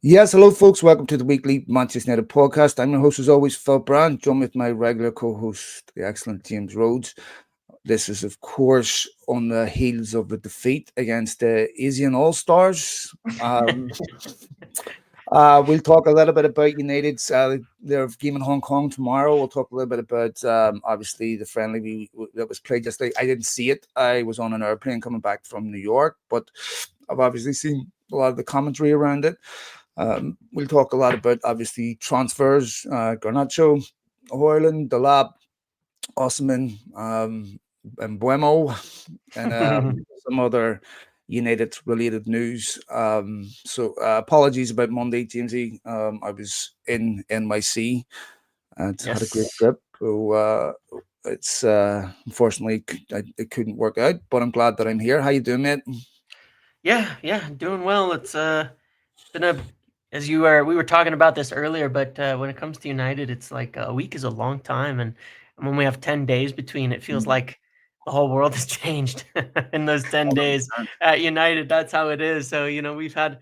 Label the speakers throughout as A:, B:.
A: Yes, hello, folks. Welcome to the weekly Manchester United podcast. I'm your host, as always, Phil Brand, joined with my regular co-host, the excellent James Rhodes. This is, of course, on the heels of the defeat against the Asian All-Stars. We'll talk a little bit about United's their game in Hong Kong tomorrow. We'll talk a little bit about obviously the friendly that was played yesterday. I didn't see it. I was on an airplane coming back from New York, but I've obviously seen a lot of the commentary around it. We'll talk a lot about obviously transfers, Garnacho, Hoyland, Delap, Osman, and Buemo, and some other United related news. So apologies about Monday, Jamesy. I was in NYC and had a great
B: Yes.
A: trip. So it's unfortunately it couldn't work out, but I'm glad that I'm here. How you doing, mate?
B: Yeah, doing well. It's been a as you were we were talking about this earlier, but when it comes to United, it's like a week is a long time, and when we have 10 days between, it feels
A: Mm.
B: like the whole world has changed in those 10 days
A: 100%.
B: at United. That's how it is. So, we've had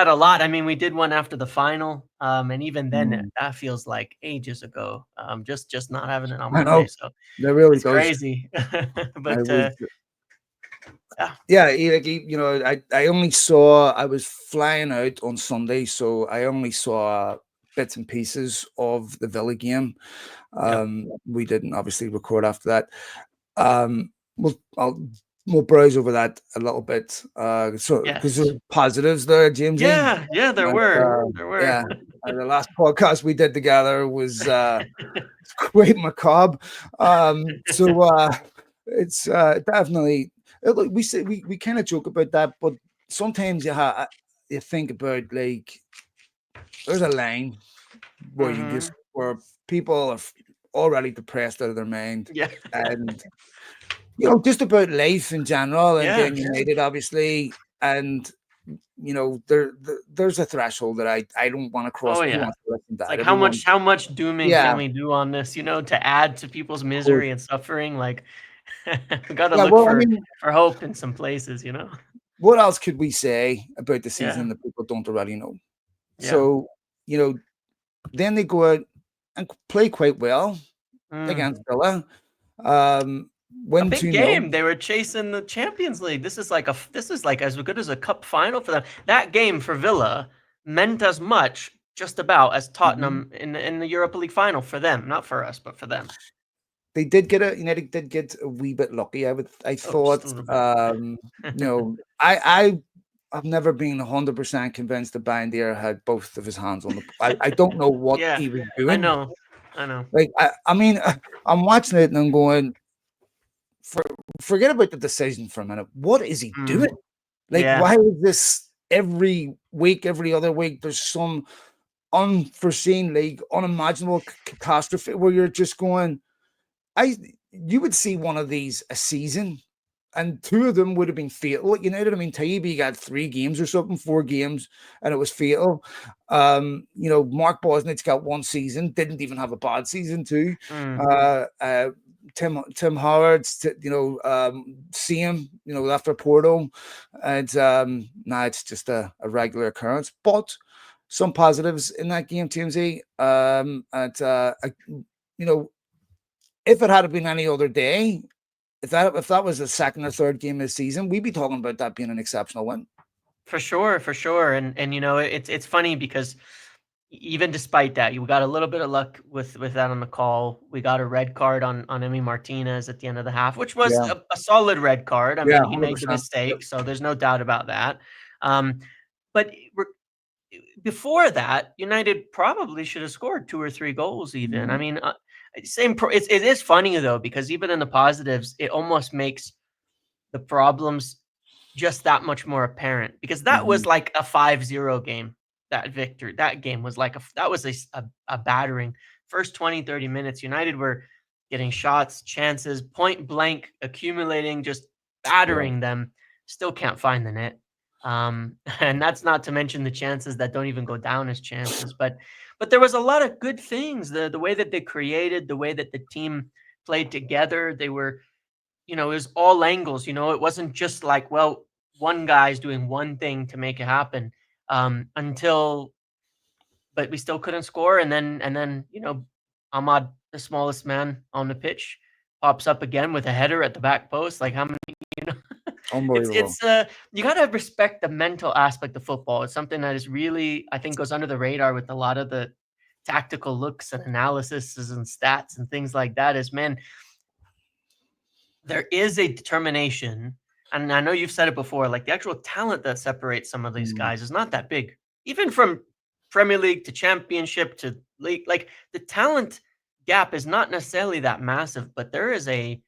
B: a lot. I mean, we did one after the final, and even then
A: Mm.
B: that feels like ages ago. Just not having it on
A: I
B: Monday.
A: know
B: So,
A: that really
B: it's
A: does.
B: crazy.
A: I
B: But
A: was
B: yeah.
A: Yeah, I only saw I was flying out on Sunday, so I only saw bits and pieces of the Villa game.
B: Yeah.
A: We didn't obviously record after that. Um, we'll browse over that a little bit. So because there
B: Yes.
A: are positives there, Jamesy.
B: Yeah, there
A: But,
B: were. There were.
A: yeah, the last podcast we did together was quite macabre. It's definitely look. We say we kind of joke about that, but sometimes you think about like there's a line where you just
B: Mhm.
A: where people are already depressed out of their mind,
B: Yeah.
A: and just about life in general, and
B: Yeah.
A: then United obviously, and there's a threshold that I don't want to cross.
B: Oh,
A: Who
B: yeah.
A: wants to listen to
B: It's
A: that?
B: like how
A: Everyone,
B: much how much dooming
A: yeah,
B: can we do on this, to add to people's
A: of course.
B: misery and suffering? Like, we gotta
A: Yeah,
B: look
A: well, I
B: for
A: mean,
B: for hope in some places?
A: what else could we say about the
B: Yeah.
A: season that people don't already know?
B: Yeah.
A: So, you know, then they go out and play quite well
B: Mm.
A: against Villa.
B: A
A: Win
B: big
A: 2-0.
B: game. They were chasing the Champions League. This is like as good as a cup final for them. That game for Villa meant as much, just about, as
A: Mhm.
B: Tottenham in the Europa League final for them, not for us, but for them.
A: United did get a wee bit lucky. I
B: Oh, just
A: thought,
B: a little bit.
A: I I've never been 100% convinced that Bandier had both of his hands on the. I don't know what
B: Yeah,
A: he was
B: I
A: doing.
B: know. I know.
A: Like I mean, I'm watching it and I'm going, forget about the decision for a minute. What is he doing?
B: Mm,
A: Like,
B: yeah.
A: why is this every week, every other week? There's some unforeseen, like unimaginable catastrophe where you're just going. I You would see one of these a season, and two of them would have been fatal. United, I mean, Taibbi got 3 games or something, 4 games, and it was fatal. Mark Bosnich's got one season, didn't even have a bad season too.
B: Mm,
A: Uh, Tim Howard's, same, after Porto, and now it's just a regular occurrence. But some positives in that game, TMZ. You know, if it had been any other day, if that was the second or third game of the season, we'd be talking about that being an exceptional win.
B: for sure, for sure. And it's funny because even despite that, you got a little bit of luck with that on the call. We got a red card on Emi Martinez at the end of the half, which was
A: Yeah,
B: a solid red card. I
A: yeah,
B: mean, he
A: hundred
B: made the
A: percent. Yep.
B: mistake, so there's no doubt about that. Um, but before that, United probably should have scored 2 or 3 goals even. I
A: Mhm.
B: mean, it is funny though, because even in the positives, it almost makes the problems just that much more apparent, because that was
A: Mhm.
B: like a 5-0 game. That game was like that was a battering. First 20, 30 minutes, United were getting shots, chances, point blank, accumulating, just
A: Yeah.
B: battering them. Still can't find the net. And that's not to mention the chances that don't even go down as chances. But there was a lot of good things. The way that they created, the way that the team played together, they were, it was all angles. It wasn't just like, well, one guy's doing one thing to make it happen. Until but we still couldn't score. And then Ahmad, the smallest man on the pitch, pops up again with a header at the back post. Like how many, you know,
A: Unbelievable.
B: it's you gotta respect the mental aspect of football. It's something that is really, I think, goes under the radar with a lot of the tactical looks and analysis and stats and things like that. Is, man, there is a determination, and I know you've said it before, like the actual talent that separates some of these
A: Mm,
B: guys is not that big. Even from Premier League to Championship to league, like the talent gap is not necessarily that massive, but there is a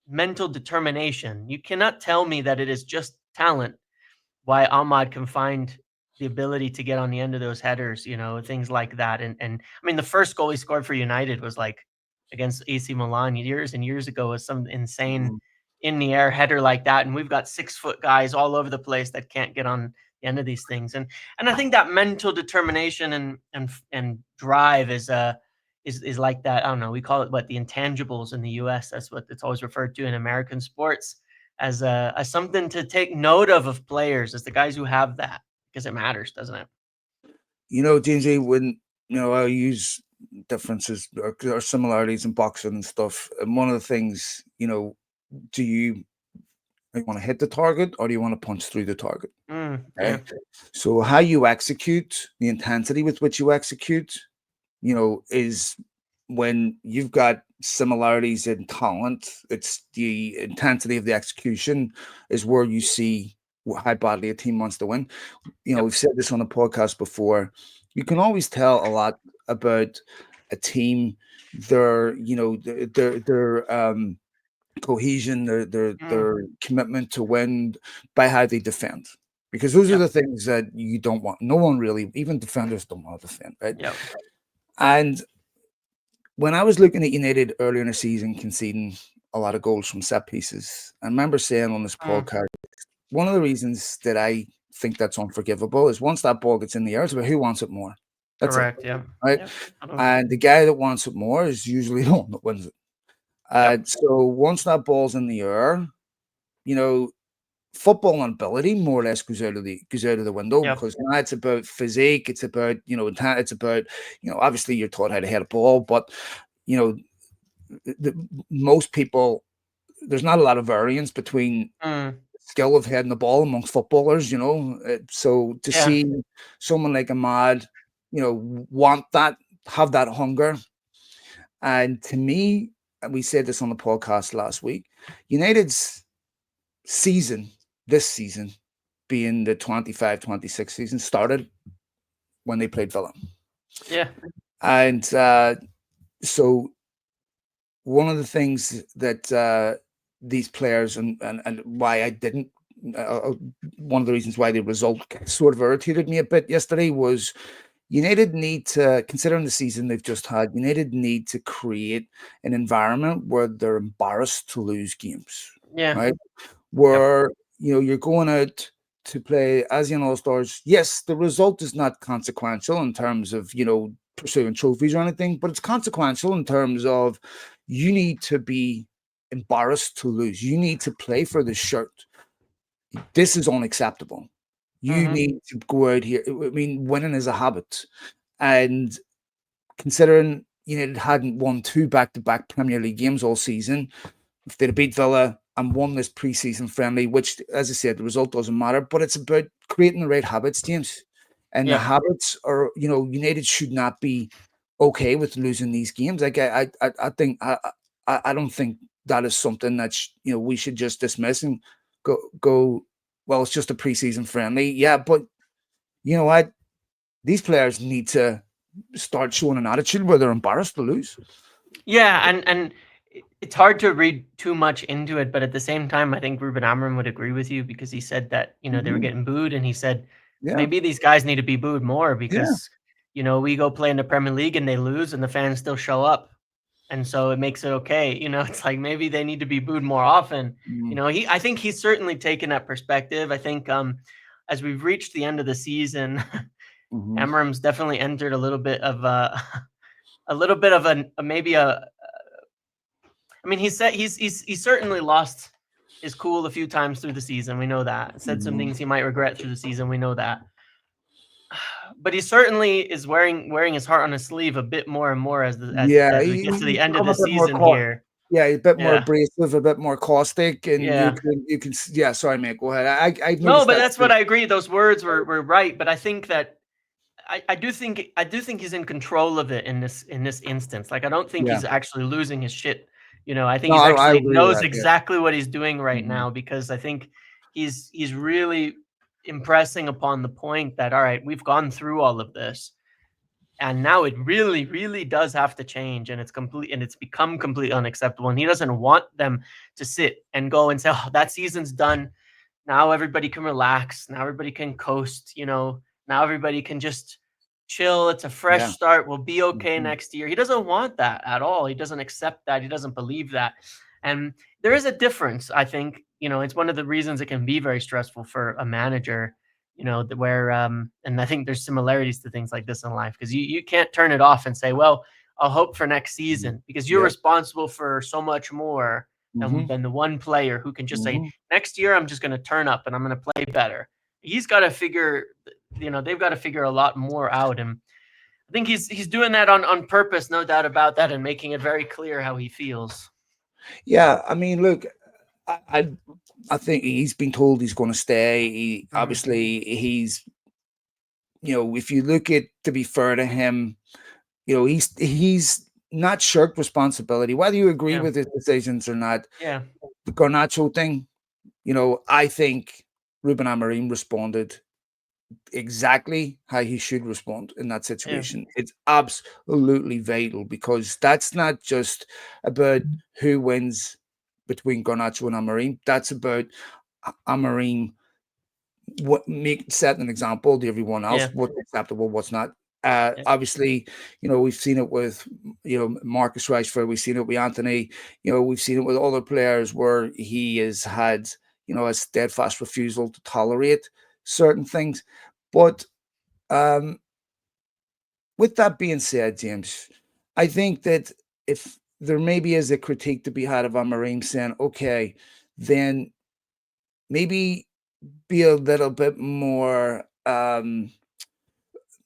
B: mental determination. You cannot tell me that it is just talent why Ahmad can find the ability to get on the end of those headers, things like that. And I mean, the first goal he scored for United was like against AC Milan years and years ago, was some insane
A: mhm.
B: in the air header like that. And we've got 6 foot guys all over the place that can't get on the end of these things. And I think that mental determination and drive is like that. I don't know. We call it what, the intangibles in the US. That's what it's always referred to in American sports as something to take note of players, as the guys who have that, because it matters, doesn't it?
A: James, when I use differences or similarities in boxing and stuff, and one of the things, do you want to hit the target or do you want to punch through the target?
B: Yeah.
A: Okay. So how you execute, the intensity with which you execute, is when you've got similarities in talent, it's the intensity of the execution is where you see how badly a team wants to win.
B: Yep.
A: We've said this on the podcast before. You can always tell a lot about a team, their cohesion,
B: Mm,
A: their commitment to win by how they defend. Because those are
B: yep.
A: the things that you don't want. No one really, even defenders don't want to defend, right?
B: Yep.
A: And when I was looking at United earlier in the season, conceding a lot of goals from set pieces, I remember saying on this
B: Mm,
A: podcast, one of the reasons that I think that's unforgivable is once that ball gets in the air, it's about who wants it more. That's it,
B: correct. Yeah.
A: right?
B: Yep. I don't.
A: And the guy that wants it more is usually the one that wins it.
B: Yep.
A: So once that ball's in the air, you know, football ability more or less goes out of the window
B: Yep.
A: because now it's about physique, it's about it's about obviously you're taught how to hit a ball, but you know most people, there's not a lot of variance between
B: Mm,
A: skill of heading the ball amongst footballers, so to
B: yeah.
A: see someone like Ahmad, want that, have that hunger, and to me, and we said this on the podcast last week, United's season, this season, being the 25-26 season, started when they played Villa.
B: Yeah.
A: And so one of the things that these players and why I didn't, one of the reasons why the result sort of irritated me a bit yesterday was United need to, considering the season they've just had, United need to create an environment where they're embarrassed to lose games,
B: Yeah.
A: right?
B: Yep.
A: Where you're going out to play ASEAN All Stars. Yes, the result is not consequential in terms of pursuing trophies or anything, but it's consequential in terms of you need to be embarrassed to lose. You need to play for the shirt. This is unacceptable. You
B: Mm-hmm.
A: need to go out here. I mean, winning is a habit, and considering United hadn't won 2 back-to-back Premier League games all season, if they'd beat Villa and won this preseason friendly, which, as I said, the result doesn't matter, but it's about creating the right habits, James. And the
B: Yep.
A: habits are, United should not be okay with losing these games. Like I think I don't think that is something that we should just dismiss and go. Well, it's just a preseason friendly, yeah. But you know what? These players need to start showing an attitude where they're embarrassed to lose.
B: Yeah, and it's hard to read too much into it, but at the same time, I think Ruben Amorim would agree with you, because he said that they were
A: Mhm.
B: getting booed, and he said
A: Yeah,
B: maybe these guys need to be booed more,
A: yeah.
B: because we go play in the Premier League and they lose, and the fans still show up, and so it makes it okay. It's like maybe they need to be booed more often.
A: Mm,
B: I think he's certainly taken that perspective. I think as we've reached the end of the season,
A: mhm,
B: Amorim's definitely entered a little bit of a a little bit of maybe a I mean, he said he's certainly lost his cool a few times through the season. We know that. Said some
A: mhm.
B: things he might regret through the season. We know that. but he certainly is wearing his heart on his sleeve a bit more and more as
A: Yeah,
B: as we get to the
A: he's
B: end of
A: become
B: the
A: a bit more
B: season here.
A: yeah, a bit more
B: Yeah.
A: abrasive, a bit more caustic, and
B: Yeah.
A: yeah. Sorry, mate. Go ahead. I've
B: No,
A: noticed
B: but
A: that
B: that's
A: too.
B: what I agree. Those words were right, but I think that I do think he's in control of it in this instance. Like I don't think
A: Yeah.
B: he's actually losing his shit. I think
A: No,
B: he's
A: I
B: actually
A: agree with
B: knows
A: that. Yeah.
B: exactly what he's doing right
A: Mhm.
B: now because I think he's really impressing upon the point that all right, we've gone through all of this and now it really really does have to change and it's become completely unacceptable and he doesn't want them to sit and go and say, "Oh, that season's done. Now everybody can relax. Now everybody can coast, Now everybody can just chill. It's a fresh
A: Yeah.
B: start. We'll be okay
A: Mhm.
B: next year." He doesn't want that at all. He doesn't accept that. He doesn't believe that. And there is a difference, I think. It's one of the reasons it can be very stressful for a manager, where and I think there's similarities to things like this in life because you can't turn it off and say, "Well, I'll hope for next
A: Mhm.
B: season," because you're
A: Yep.
B: responsible for so much more
A: Mhm.
B: than the one player who can just say,
A: Mhm.
B: next year I'm just going to turn up and I'm going to play better. He's got to figure, they've got to figure a lot more out, and I think he's doing that on purpose, no doubt about that, and making it very clear how he feels.
A: Yeah. I mean, look, I, I I think he's been told he's going to stay.
B: Hmm.
A: He's if you look at to be fair to him, he's not shirked responsibility. Whether you agree
B: Yeah,
A: with his decisions or not,
B: yeah,
A: the Garnacho thing, I think Ruben Amorim responded exactly how he should respond in that
B: yeah,
A: situation. It's absolutely vital because that's not just about who wins between Garnacho and Amorim. That's about Amorim what make set an example to everyone else
B: yeah,
A: what's acceptable, what's not.
B: yeah,
A: Obviously, we've seen it with Marcus Rashford, we've seen it with Anthony, we've seen it with other players where he has had a steadfast refusal to tolerate certain things. But um, with that being said, James, I think that if there maybe is a critique to be had of Amarim saying, okay, then maybe be a little bit more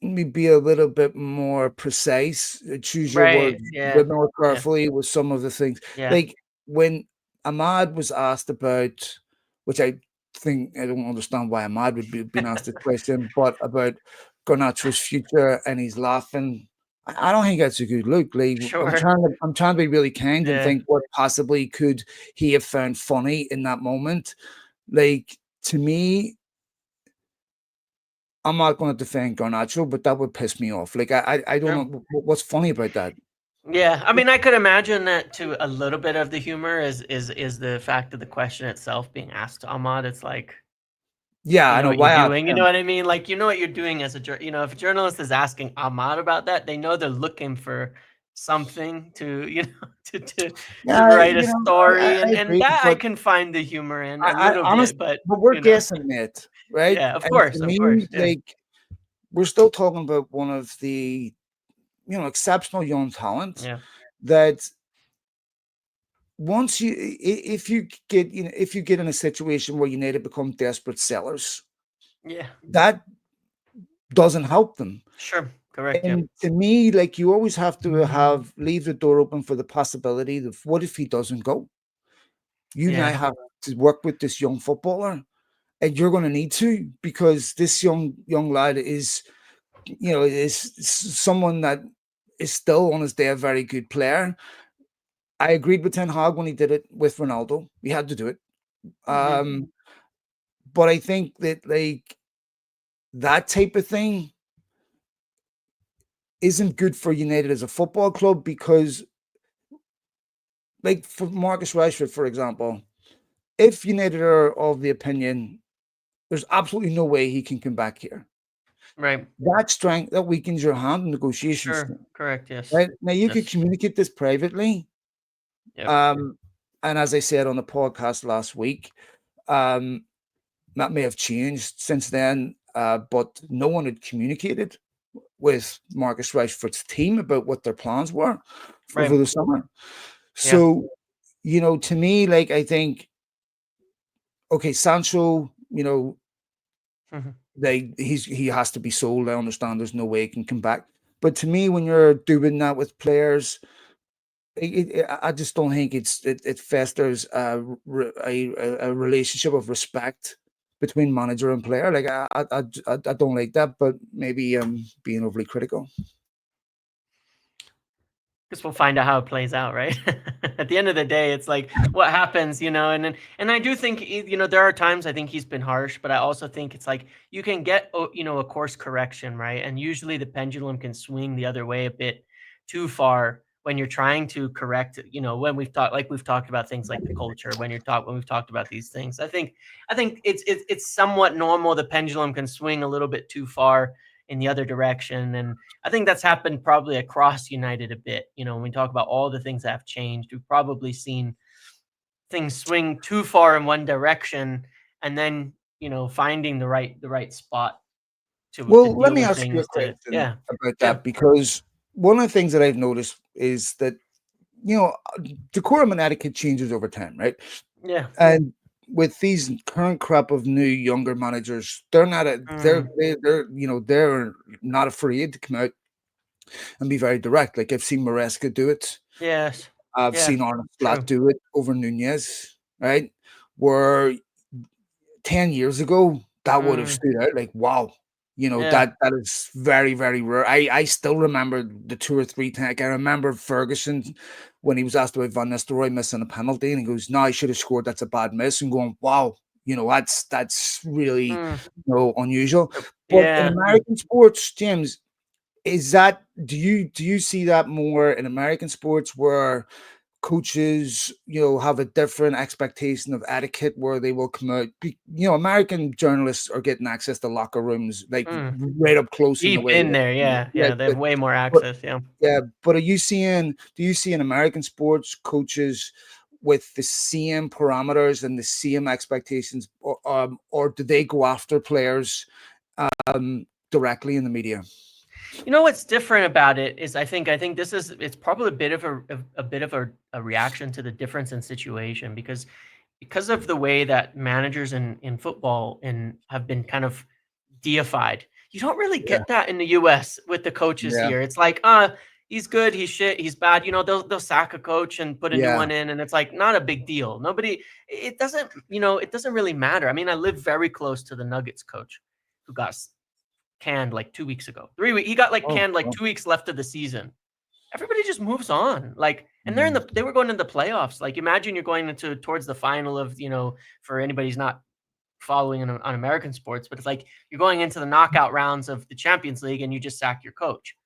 A: me be a little bit more precise, choose your
B: right,
A: words a
B: yeah,
A: bit more
B: yeah,
A: carefully with some of the things.
B: yeah,
A: Like when Ahmad was asked about, which I don't understand why Ahmad would be being asked this question, but about Garnacho's future, and he's laughing. I don't think that's a good look. Like
B: sure,
A: I'm trying to be really kind and
B: yeah,
A: think what possibly could he have found funny in that moment. Like to me, I'm not gonna defend Garnacho, but that would piss me off. Like I don't
B: sure.
A: know what's funny about that.
B: Yeah, I mean, I could imagine that to a little bit of the humor is the fact of the question itself being asked to Ahmad. It's like,
A: Yeah,
B: you
A: I
B: know
A: know.
B: what you're
A: Why ask
B: doing. You know
A: him?
B: what I mean? Like, you know what you're doing as if a journalist is asking Ahmad about that, they know they're looking for something to, to
A: Yeah,
B: write a story,
A: I
B: and
A: agree,
B: that I
A: but
B: can find the humor in a
A: I
B: little
A: honest
B: bit, but
A: but we're guessing it, right?
B: yeah,
A: And to
B: of
A: me,
B: course, yeah,
A: like we're still talking about one of the exceptional young talent
B: yeah,
A: that once if you get if you get in a situation where you need to become desperate sellers,
B: yeah,
A: that doesn't help them.
B: sure, correct, yeah,
A: And to me, like you always have to have leave the door open for the possibility of what if he doesn't go? You now
B: yeah,
A: have to work with this young footballer, and you're going to need to because this young lad is someone that is still on his day a very good player. I agreed with Ten Hag when he did it with Ronaldo. We had to do it.
B: hmm,
A: Um, but I think that like that type of thing isn't good for United as a football club because like for Marcus Rashford, for example, if United are of the opinion there's absolutely no way he can come back here,
B: right,
A: that strength that weakens your hand in negotiations,
B: sure, correct, yes,
A: right? Now you could
B: yes,
A: communicate this privately,
B: yep,
A: um, and as I said on the podcast last week, um, that may have changed since then, but no one had communicated with Marcus Rashford's team about what their plans were over
B: right,
A: the summer.
B: yeah,
A: So, to me, like I think, okay, Sancho,
B: mhm,
A: he has to be sold. I understand there's no way he can come back. But to me, when you're doing that with players, I just don't think it festers a relationship of respect between manager and player. Like I don't like that, but maybe I'm being overly critical.
B: Guess we'll find out how it plays out, right? At the end of the day, it's like what happens, and I do think there are times I think he's been harsh, but I also think it's like you can get a course correction, right? And usually the pendulum can swing the other way a bit too far when you're trying to correct, when we've talked about things like the culture, when we've talked about these things. I think it's somewhat normal the pendulum can swing a little bit too far in the other direction, and I think that's happened probably across United a bit. When we talk about all the things that have changed, we've probably seen things swing too far in one direction, and then finding the right spot to
A: Well, let
B: deal
A: me
B: with
A: ask you a
B: things. To
A: question
B: yeah,
A: about
B: yeah,
A: that because one of the things that I've noticed is that you know decorum and etiquette changes over time, right?
B: yeah,
A: And with these current crop of new younger managers, they're not a,
B: mm,
A: they're not afraid to come out and be very direct. Like I've seen Maresca do it.
B: yes,
A: I've
B: yeah,
A: seen Arnold Flat
B: true,
A: do it over Nunez, right? Where 10 years ago, that would have
B: mm,
A: stood out like, wow,
B: yeah,
A: that is very, very rare. I still remember the 2 or 3 times. I remember Ferguson when he was asked about Van Nistelrooy missing a penalty, and he goes, "No, I should have scored. That's a bad miss." And going, "Wow, that's really
B: mm,
A: unusual." But in
B: yeah.
A: American sports, James, is that do you see that more in American sports where coaches, have a different expectation of etiquette where they will come out. American journalists are getting access to locker rooms like
B: Mm.
A: right up close in the
B: Deep
A: way.
B: in there, yeah,
A: Yeah,
B: yeah, they have way more
A: but
B: access. Yeah.
A: yeah, but do you see in American sports coaches with the same parameters and the same expectations, or do they go after players directly in the media?
B: What's different about it is I think it's probably a bit of a reaction to the difference in situation because of the way that managers in football and have been kind of deified. You don't really
A: Yeah,
B: get that in the US with the coaches
A: yeah,
B: here. It's like, he's good, he's shit, he's bad. They'll sack a coach and put a new
A: yeah.
B: one in, and it's like not a big deal. It doesn't really matter. I mean, I live very close to the Nuggets coach who got canned like 2 weeks ago. He got like
A: Oh,
B: canned like
A: oh,
B: 2 weeks left of the season. Everybody just moves on. Like, and
A: mm,
B: they were going into the playoffs. Like, imagine you're going into towards the final of, for anybody who's not following on American sports, but it's like you're going into the knockout rounds of the Champions League and you just sack your coach.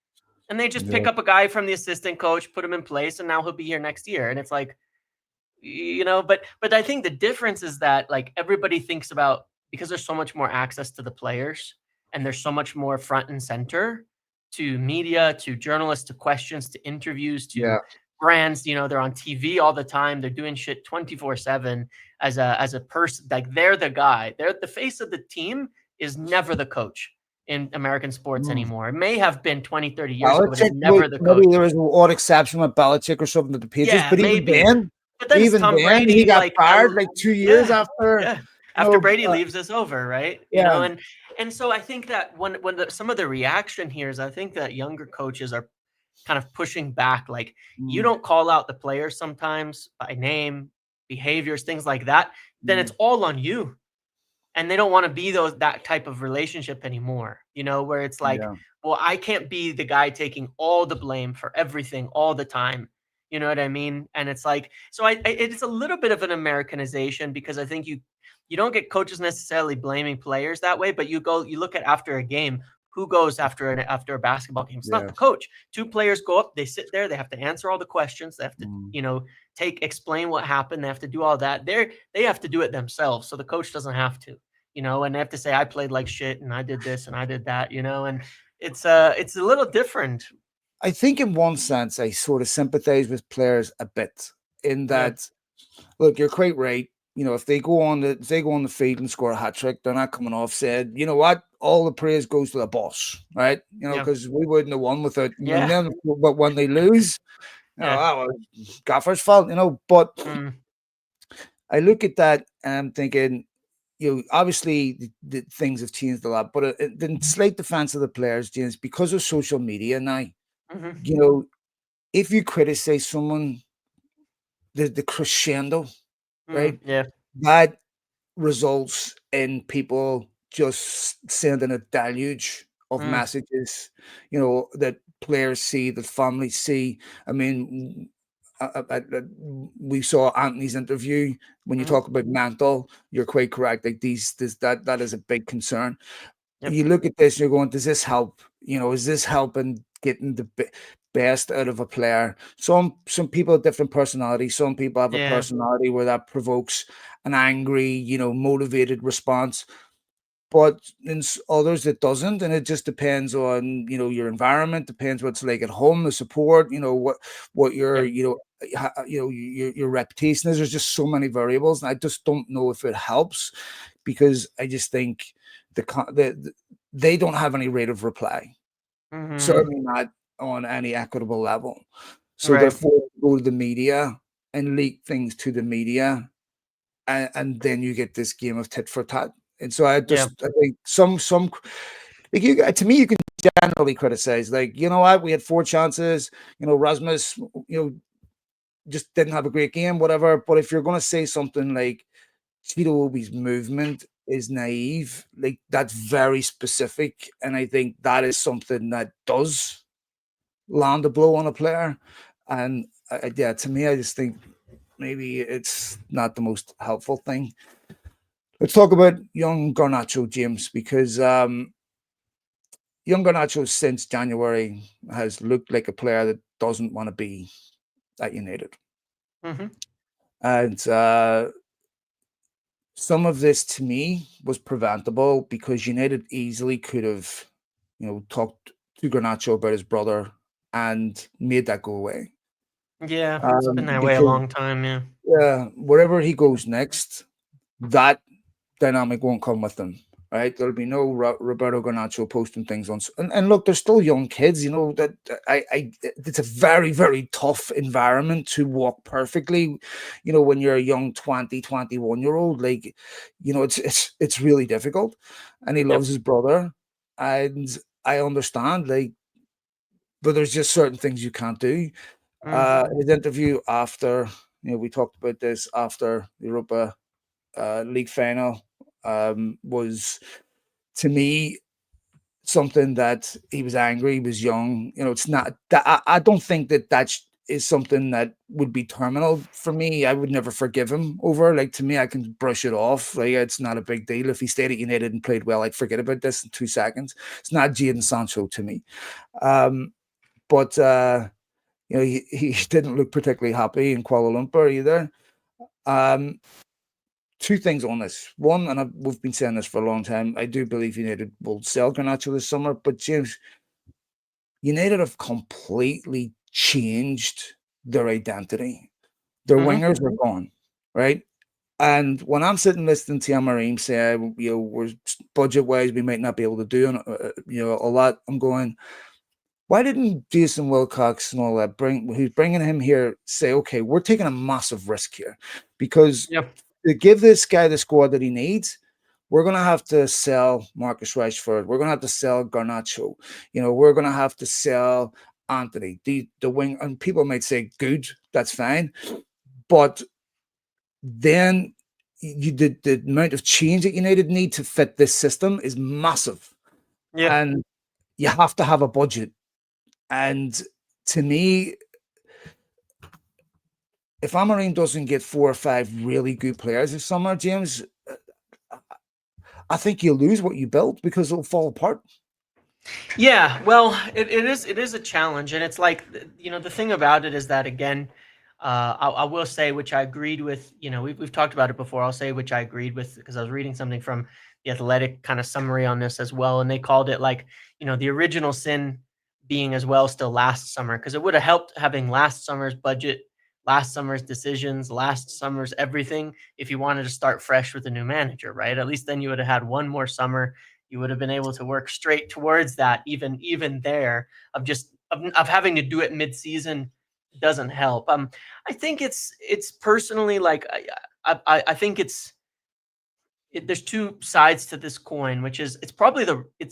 B: And they just pick
A: yeah,
B: up a guy from the assistant coach, put him in place, and now he'll be here next year. And it's like, but I think the difference is that like everybody thinks about, because there's so much more access to the players and there's so much more front and center to media, to journalists, to questions, to interviews, to
A: yeah.
B: brands. They're on TV all the time, they're doing shit 24/7 as a person. Like, they're the guy, they're the face of the team, is never the coach in American sports
A: Mm.
B: anymore. It may have been 20, 30 years ago, but it's
A: Belichick, wait,
B: never the
A: maybe
B: coach.
A: there was an odd exception with Belichick or something to the Patriots,
B: Yeah,
A: but
B: maybe. But then it's Tom
A: he
B: Brady,
A: got
B: like,
A: fired like 2 years
B: yeah,
A: after,
B: yeah.
A: you
B: After
A: know,
B: Brady leaves, it's over, right?
A: yeah,
B: And so I think that some of the reaction here is I think that younger coaches are kind of pushing back. Like, you
A: mm,
B: don't call out the players sometimes by name, behaviors, things like that, then it's
A: mm,
B: all on you, and they don't want to be that type of relationship anymore, where it's like,
A: yeah,
B: well, I can't be the guy taking all the blame for everything all the time. You know what I mean? And it's like, so it's a little bit of an Americanization, because I think you don't get coaches necessarily blaming players that way, but you look at after a game, who goes after a basketball game? It's not
A: yeah,
B: the coach. Two players go up, they sit there, they have to answer all the questions, they have to,
A: mm,
B: explain what happened, they have to do all that. They have to do it themselves, so the coach doesn't have to, and they have to say, I played like shit and I did this and I did that, and it's a little different.
A: I think in one sense I sort of sympathize with players a bit in
B: Yeah.
A: that, look, you're quite right. If they go on the field and score a hat trick, they're not coming off said, you know what, all the praise goes to the boss, right?
B: Yeah.
A: Because we wouldn't have won without,
B: Yeah.
A: but when they lose,
B: Yeah.
A: well, Gaffer's fault, But
B: Mm.
A: I look at that and I'm thinking, obviously the things have changed a lot, but the slight defense of the players, James, because of social media now, you
B: Hmm.
A: know, if you criticize someone, the crescendo, right?
B: Yeah.
A: That results in people just sending a deluge of
B: Mm.
A: messages, that players see, that families see. I mean, we saw Anthony's interview. When you
B: Hmm.
A: talk about mental, you're quite correct. Like that is a big concern.
B: Yep.
A: You look at this, you're going, does this help? Is this helping getting the best out of a player? Some people have different personalities. Some people have a
B: Yeah.
A: personality where that provokes an angry, motivated response. But in others it doesn't, and it just depends on your environment, depends what's like at home, the support, what your
B: Yep.
A: your reputation is. There's just so many variables, and I just don't know if it helps, because I just think they don't have any rate of reply,
B: Hmm.
A: certainly not on any equitable level. So
B: Right.
A: therefore, go to the media and leak things to the media, and then you get this game of tit for tat. And so
B: Yeah.
A: I think some like to me, you can generally criticize, like, you know what, we had four chances, Rasmus, just didn't have a great game, whatever. But if you're going to say something like Cheeto Obi's movement is naive, like, that's very specific, and I think that is something that does land a blow on a player. And yeah, to me, I just think maybe it's not the most helpful thing. Let's talk about young Garnacho, James, because young Garnacho since January has looked like a player that doesn't want to be at United.
B: Hmm.
A: And some of this to me was preventable, because United easily could have, talked to Garnacho about his brother and made that go away.
B: Yeah. It's been that way a
A: Because
B: long time. Yeah.
A: wherever he goes next, that dynamic won't come with them. Right, there'll be no Roberto Garnacho posting things on. And look, they're still young kids. That it's a very, very tough environment to walk perfectly. When you're a young 21 year old, like, it's really difficult. And he
B: Yep.
A: loves his brother, and I understand, like, but there's just certain things you can't do.
B: Hmm.
A: His interview after, we talked about this after the Europa League final, was, to me, something that he was angry, he was young. It's not that I don't think that is something that would be terminal for me. I would never forgive him over. Like, to me, I can brush it off. Like, it's not a big deal. If he stayed at United and played well, I'd forget about this in 2 seconds. It's not Jadon Sancho to me. Um, but he didn't look particularly happy in Kuala Lumpur either. Um, Two things on this. One, and we've been saying this for a long time, I do believe United will sell Garnacho this summer. But James, United have completely changed their identity. Their
B: Hmm.
A: wingers are gone, right? And when I'm sitting listening to Amarim say, we're budget wise, we might not be able to do a lot, I'm going, why didn't Jason Wilcox and all that who's bringing him here, say, okay, we're taking a massive risk here, because
B: Yep.
A: to give this guy the squad that he needs, we're going to have to sell Marcus Rashford. We're going to have to sell Garnacho. We're going to have to sell Anthony, the wing. And people might say, good, that's fine. But then the amount of change that United need to fit this system is massive.
B: Yeah.
A: And you have to have a budget. And to me, if Amarim doesn't get 4 or 5 really good players this summer, James, I think you'll lose what you built, because it'll fall apart.
B: Yeah, well, it is a challenge, and it's like, the thing about it is that, again, I will say, which I agreed with. We've talked about it before. I'll say which I agreed with, because I was reading something from the Athletic kind of summary on this as well, and they called it, like, the original sin being as well still last summer, because it would have helped having last summer's budget, last summer's decisions, last summer's everything, if you wanted to start fresh with a new manager, right? At least then you would have had one more summer. You would have been able to work straight towards that. Even there, of having to do it mid-season doesn't help. I think it's personally, like, I think there's two sides to this coin, which is it's probably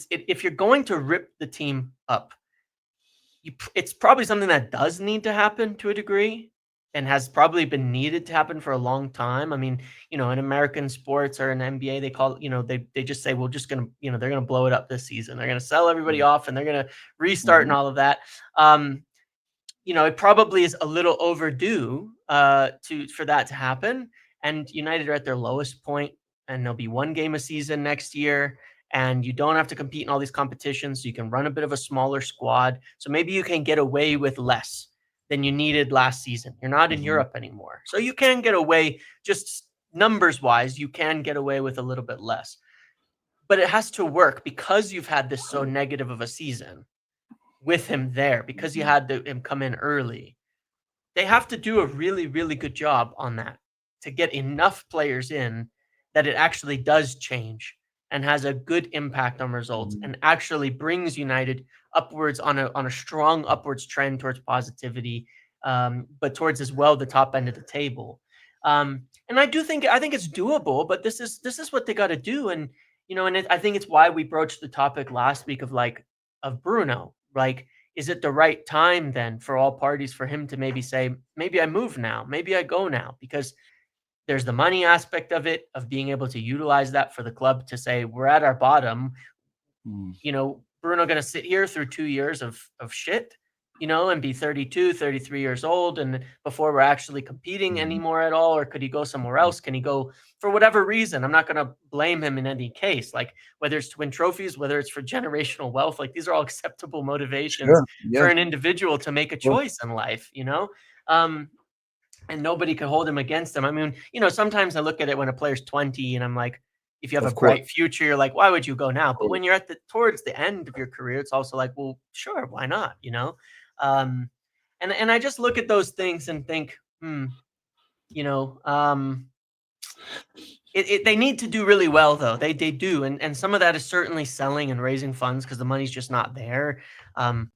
B: if you're going to rip the team up, it's probably something that does need to happen to a degree and has probably been needed to happen for a long time. I mean, in American sports or in NBA, they call, they just say, we're just going to, they're going to blow it up this season. They're going to sell everybody off and they're going to restart and
A: Mhm.
B: all of that. It probably is a little overdue for that to happen. And United are at their lowest point, and there'll be one game a season next year. And you don't have to compete in all these competitions, so you can run a bit of a smaller squad. So maybe you can get away with less than you needed last season. You're not in
A: Mhm.
B: Europe anymore, so you can get away, just numbers wise. You can get away with a little bit less, but it has to work because you've had this so negative of a season with him there, because you had him come in early. They have to do a really, really good job on that to get enough players in that it actually does change and has a good impact on results
A: Mhm.
B: and actually brings United upwards on a strong upwards trend towards positivity, but towards as well the top end of the table. And I think it's doable, but this is what they got to do. And I think it's why we broached the topic last week of Bruno. Like, is it the right time then for all parties for him to maybe say, maybe I move now, maybe I go now? Because there's the money aspect of it, of being able to utilize that for the club to say, we're at our bottom.
A: Mhm.
B: Bruno going to sit here through 2 years of shit, and be 32, 33 years old, and before we're actually competing
A: Mhm.
B: anymore at all? Or could he go somewhere else? Can he go for whatever reason? I'm not going to blame him in any case, like whether it's to win trophies, whether it's for generational wealth. Like, these are all acceptable motivations
A: Sure.
B: for
A: Yeah.
B: an individual to make a
A: Well,
B: choice in life. Um, and nobody could hold him against him. I mean, sometimes I look at it when a player's 20 and I'm like, if you have a
A: of course.
B: bright future, you're like, why would you go now?
A: Of
B: But when
A: course.
B: you're towards the end of your career, it's also like, well, sure, why not? Um, and I just look at those things and think, you know, um, they need to do really well though. They do, and some of that is certainly selling and raising funds because the money's just not there. Um,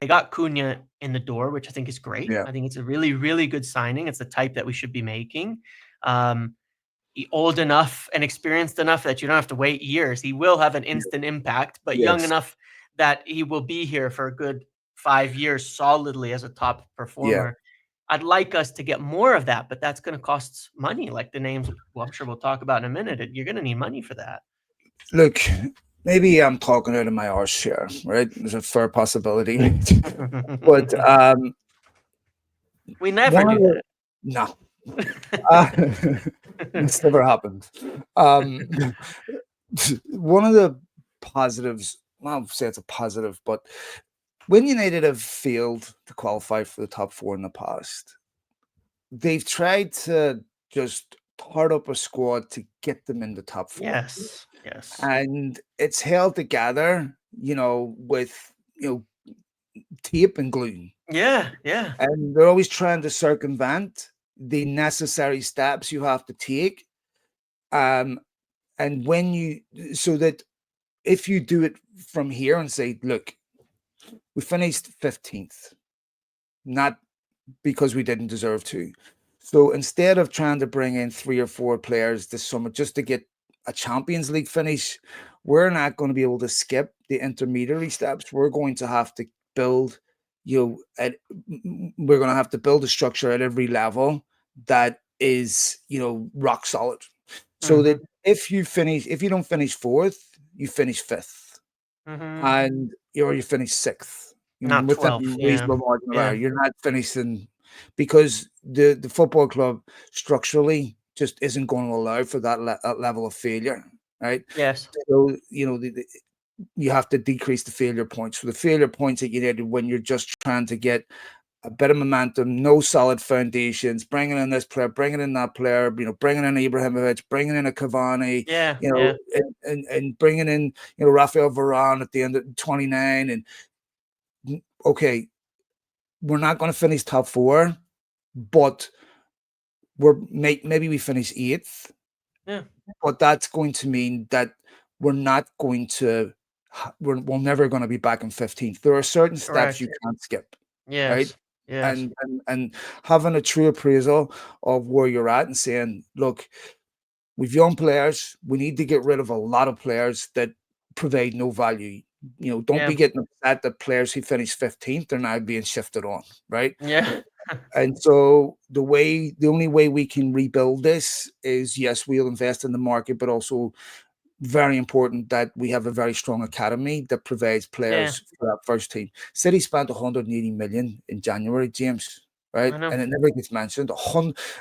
B: they got Cunha in the door, which I think is great.
A: Yeah.
B: I think it's a really, really good signing. It's the type that we should be making. Um, Old enough and experienced enough that you don't have to wait years. He will have an
A: Yeah.
B: instant impact, but young
A: Yes.
B: enough that he will be here for a good 5 years solidly as a top
A: Yeah.
B: performer. I'd like us to get more of that, but that's going to cost money. Like the names, well, I'm sure we'll talk about in a minute. You're going to need money for that.
A: Look, maybe I'm talking out of my arse here, right? There's a fair possibility. But
B: We never
A: one of
B: do
A: the no, uh,
B: that.
A: this never happened. Um, one of the positives, well, I'll say it's a positive, but when United have failed to qualify for the top four in the past, they've tried to just tart up a squad to get them in the top four.
B: Yes, yes.
A: And it's held together, with tape and glue.
B: Yeah, yeah.
A: And they're always trying to circumvent the necessary steps you have to take. Um, and so that if you do it from here and say, look, we finished 15th, not because we didn't deserve to. So instead of trying to bring in 3 or 4 players this summer just to get a Champions League finish, we're not going to be able to skip the intermediary steps. We're going to have to build, we're going to have to build a structure at every level that is, rock solid. So that
B: Mhm,
A: if you don't finish fourth, you finish fifth,
B: mhm.
A: and you finish sixth,
B: Not
A: within
B: 12th,
A: a
B: yeah,
A: reasonable margin of error.
B: yeah.
A: You're not finishing because the football club structurally just isn't going to allow for that level of failure, right?
B: Yes.
A: So you have to decrease the failure points. So the failure points that you did when you're just trying to get a bit of momentum, no solid foundations, bringing in this player, bringing in that player, bringing in Ibrahimovic, bringing in a Cavani,
B: Yeah, yeah.
A: and bringing in, Rafael Varane at the end of 29. And okay, we're not going to finish top four, but maybe we finish eighth,
B: Yeah,
A: but that's going to mean that we're not going to, we're never going to be back in 15th. There are certain steps you
B: correct.
A: can't skip, right?
B: Yes, yes.
A: And having a true appraisal of where you're at and saying, look, We've young players. We need to get rid of a lot of players that provide no value. Don't be
B: Yeah.
A: getting upset that players who finish 15th are now being shifted on, right?
B: Yeah.
A: And so the only way we can rebuild this is, yes, we'll invest in the market, but also very important that we have a very strong academy that provides
B: Yeah.
A: players for that first team. City spent 180 million in January, James, right?
B: I know.
A: And it never gets mentioned.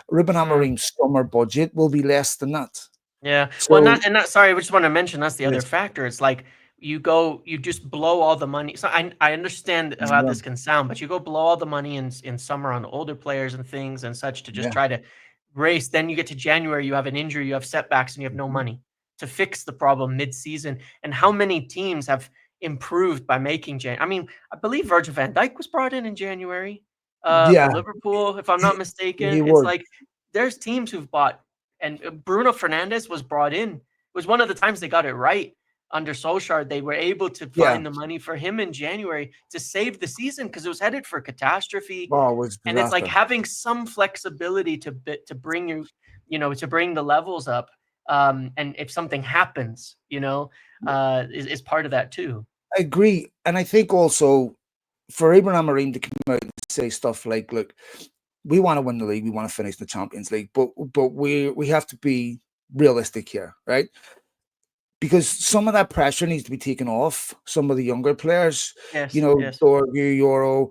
A: Ruben
B: Mm.
A: Amorim's summer budget will be less than that.
B: Yeah. Well,
A: So
B: sorry, we just want to mention that's the other
A: yes,
B: factor. It's like you just blow all the money. So I understand how
A: yeah,
B: this can sound, but you go blow all the money in summer on older players and things and such to just
A: yeah,
B: try to race. Then you get to January, you have an injury, you have setbacks, and you have no
A: mhm,
B: money to fix the problem mid-season. And how many teams have improved by making I mean, I believe Virgil van Dijk was brought in January for
A: yeah.
B: Liverpool, if I'm not
A: He
B: mistaken. It's
A: was.
B: like there's teams who've bought and Bruno Fernandes was brought in. It was one of the times they got it right under Solskjaer. They were able to
A: Yeah.
B: find the money for him in January to save the season because it was headed for catastrophe.
A: Oh, it was
B: And it's like
A: disaster.
B: having some flexibility to bring to bring the levels up. And if something happens, is part of that too.
A: I agree, and I think also for Abraham Amorim to come out and say stuff like, "Look, we want to win the league. We want to finish the Champions League, but we have to be realistic here, right? Because some of that pressure needs to be taken off some of the younger players.
B: Yes, yes.
A: Dorgu, Euro.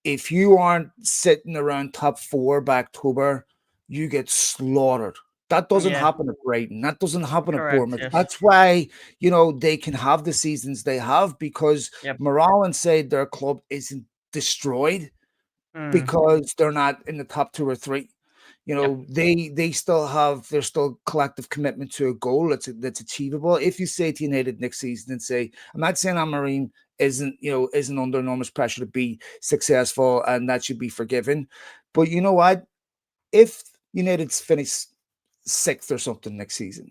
A: If you aren't sitting around top four by October, you get slaughtered. That doesn't
B: Yeah,
A: happen at Brighton. That doesn't happen at
B: correct.
A: Bournemouth.
B: Yes.
A: That's why, they can have the seasons they have because
B: Yep.
A: morale inside their club isn't destroyed
B: Mm,
A: because they're not in the top two or three.
B: yep.
A: They still have their still collective commitment to a goal that's achievable. If you say to United next season and say, I'm not saying Amorim isn't under enormous pressure to be successful and that should be forgiven, but you know what? If United's finished sixth or something next season,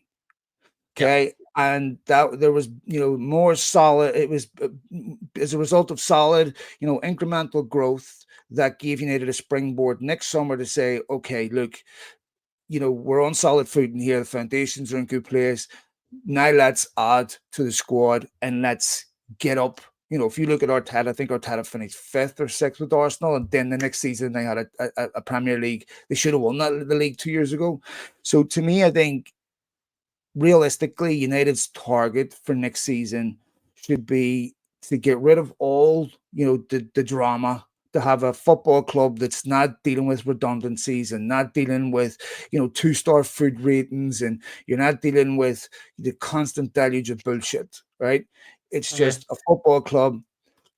B: Yep.
A: okay, and that there was more solid. It was as a result of solid incremental growth that gave United a springboard next summer to say, okay, look, we're on solid footing here. The foundations are in good place. Now let's add to the squad and let's get up. If you look at Arteta, I think Arteta finished fifth or sixth with Arsenal, and then the next season they had a Premier League. They should have won the league 2 years ago. So to me, I think realistically, United's target for next season should be to get rid of all, the drama, to have a football club that's not dealing with redundancies and not dealing with, 2-star food ratings, and you're not dealing with the constant deluge of bullshit, right? It's
B: Yeah.
A: just a football club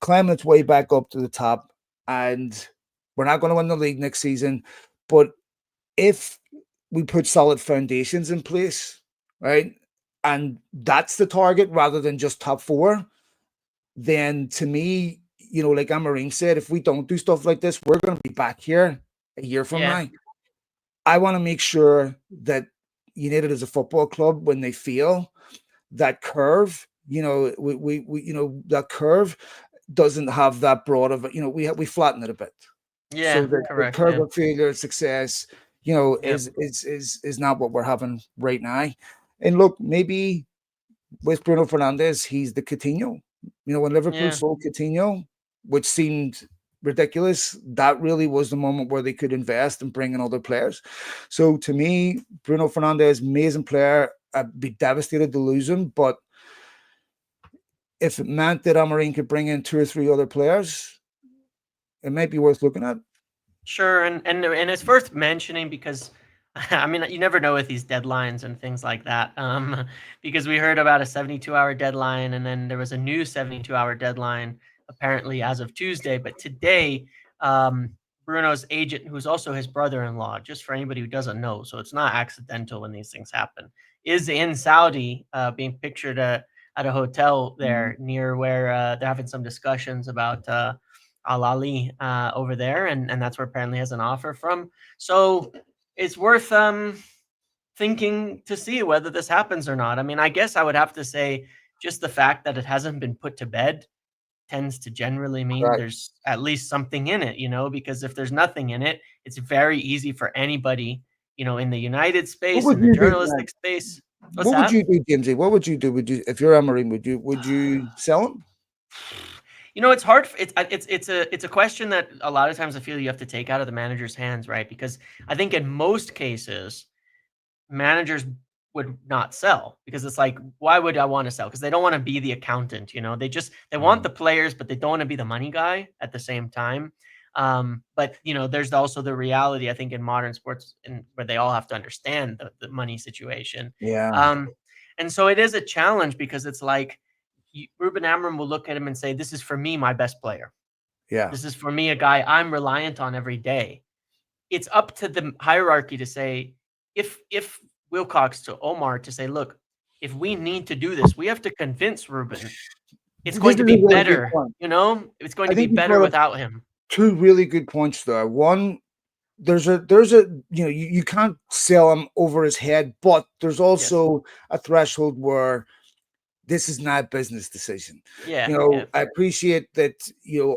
A: climbing its way back up to the top. And we're not going to win the league next season. But if we put solid foundations in place, right? And that's the target rather than just top four, then to me, like Amorim said, if we don't do stuff like this, we're going to be back here a year from
B: Yeah.
A: now. I want to make sure that United as a football club, when they feel that curve, that curve doesn't have that broad of, we flatten it a bit so
B: Yeah.
A: that the
B: Correct.
A: curve
B: Yeah.
A: of failure success,
B: Yep.
A: is not what we're having right now. And look, maybe with Bruno Fernandes, he's the Coutinho. When Liverpool
B: Yeah.
A: sold Coutinho, which seemed ridiculous, that really was the moment where they could invest and bring in other players. So to me, Bruno Fernandes, amazing player. I'd be devastated to lose him, but if it meant that Amorim could bring in two or three other players, it might be worth looking at.
B: Sure, and it's worth mentioning because I mean you never know with these deadlines and things like that. Because we heard about a 72-hour deadline, and then there was a new 72-hour deadline apparently as of Tuesday. But today, um, Bruno's agent, who's also his brother-in-law, just for anybody who doesn't know, so it's not accidental when these things happen, is in Saudi, being pictured at a hotel there near where they're having some discussions about. Al Ali over there, and that's where apparently has an offer from. So it's worth thinking to see whether this happens or not. I mean, I guess I would have to say just the fact that it hasn't been put to bed tends to generally mean
A: Correct.
B: there's at least something in it, because if there's nothing in it, it's very easy for anybody in the United
A: What
B: space,
A: would
B: in the
A: you do, man?
B: journalistic space. What's
A: What would
B: that?
A: you do, Jamesy? What would you do? Would you, if you're Emery, would you sell him?
B: It's hard. It's a question that a lot of times I feel you have to take out of the manager's hands, right? Because I think in most cases, managers would not sell because it's like, why would I want to sell? Because they don't want to be the accountant. They want
A: Mm.
B: the players, but they don't want to be the money guy at the same time. But there's also the reality, I think, in modern sports, where they all have to understand the money situation.
A: Yeah,
B: Um, and so it is a challenge because it's like Ruben Amorim will look at him and say, "This is for me, my best player.
A: yeah.
B: This is for me, a guy I'm reliant on every day." It's up to the hierarchy to say, if Wilcox to Omar to say, "Look, if we need to do this, we have to convince Ruben it's
A: This
B: going
A: is
B: to
A: a
B: be
A: really good
B: better.
A: point.
B: It's going
A: I
B: to be
A: think you
B: better
A: brought up
B: without him."
A: two really good points there. One, there's a you can't sell him over his head, but there's
B: Yes.
A: also a threshold where this is not a business decision.
B: Yeah. Yeah.
A: I appreciate that,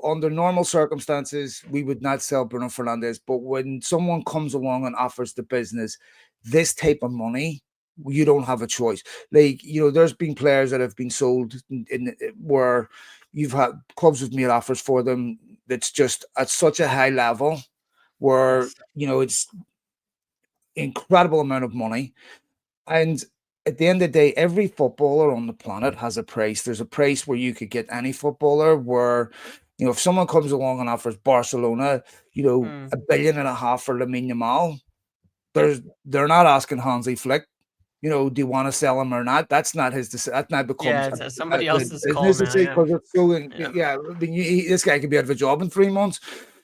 A: under normal circumstances, we would not sell Bruno Fernandes, but when someone comes along and offers the business this type of money, you don't have a choice. Like, there's been players that have been sold where you've had clubs have made offers for them that's just at such a high level where,
B: Yes.
A: it's incredible amount of money. And at the end of the day, every footballer on the planet has a price. There's a price where you could get any footballer where, if someone comes along and offers Barcelona,
B: Mm.
A: $1.5 billion for Lamine Yamal, they're not asking Hansi Flick, do you want to sell him or not? That's not his. That not
B: Yeah.
A: becomes
B: It's
A: a
B: somebody
A: the
B: else's call
A: business
B: now.
A: decision
B: Yeah.
A: because it's so.
B: Yeah.
A: Yeah, I mean, this guy could be out of a job in 3 months.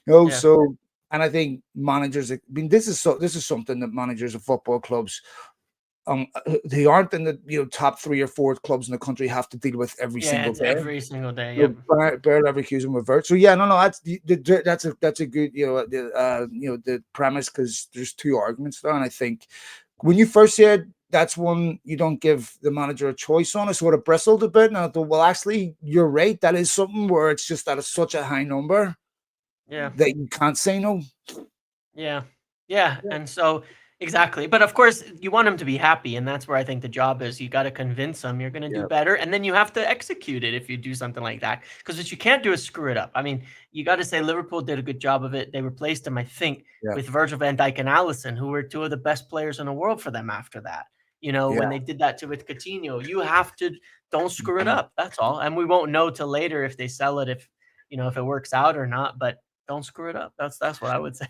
B: Yeah.
A: So, and I think managers. I mean, this is something that managers of football clubs they aren't in the top 3 or 4 clubs in the country have to deal with every
B: Yeah.
A: single
B: It's
A: day.
B: every single day. Yep.
A: Bayer Leverkusen revert. So yeah, no, that's that's a good the premise because there's two arguments there, and I think when you first said that's one you don't give the manager a choice on, I sort of bristled a bit, and I thought, well, actually, you're right. That is something where it's just at such a high number
B: Yeah.
A: that you can't say no.
B: Yeah. Yeah. And so exactly. But of course, you want him to be happy. And that's where I think the job is. You got to convince him you're going to do
A: Yeah,
B: better. And then you have to execute it if you do something like that. Because what you can't do is screw it up. I mean, you got to say Liverpool did a good job of it. They replaced him, I think,
A: yeah,
B: with Virgil van Dijk and Allison, who were two of the best players in the world for them after that. When
A: yeah.
B: they did that with Coutinho, you have to don't screw it
A: Mhm.
B: up. That's all. And we won't know till later if they sell it, if it works out or not. But don't screw it up. That's what I would say.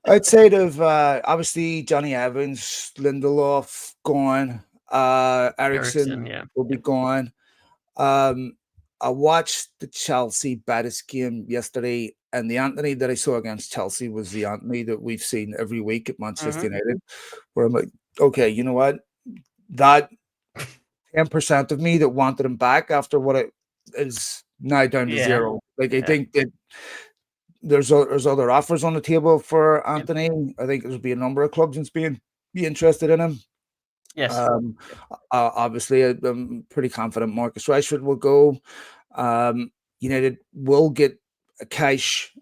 A: Outside of obviously Johnny Evans, Lindelof gone,
B: Ericsson,
A: Ericsson
B: yeah.
A: will be gone. Um, I watched the Chelsea Betis game yesterday, and the Anthony that I saw against Chelsea was the Anthony that we've seen every week at Manchester
B: Mhm.
A: United. Where I'm like, okay, you know what? That 10% of me that wanted him back after what it is now down to
B: Yeah,
A: zero. Like I
B: yeah,
A: think that there's other offers on the table for
B: yep,
A: Anthony. I think there'll be a number of clubs in Spain be interested in him.
B: yes,
A: Um,
B: yep,
A: obviously, I'm pretty confident Marcus Rashford will go. Um, United will get a cash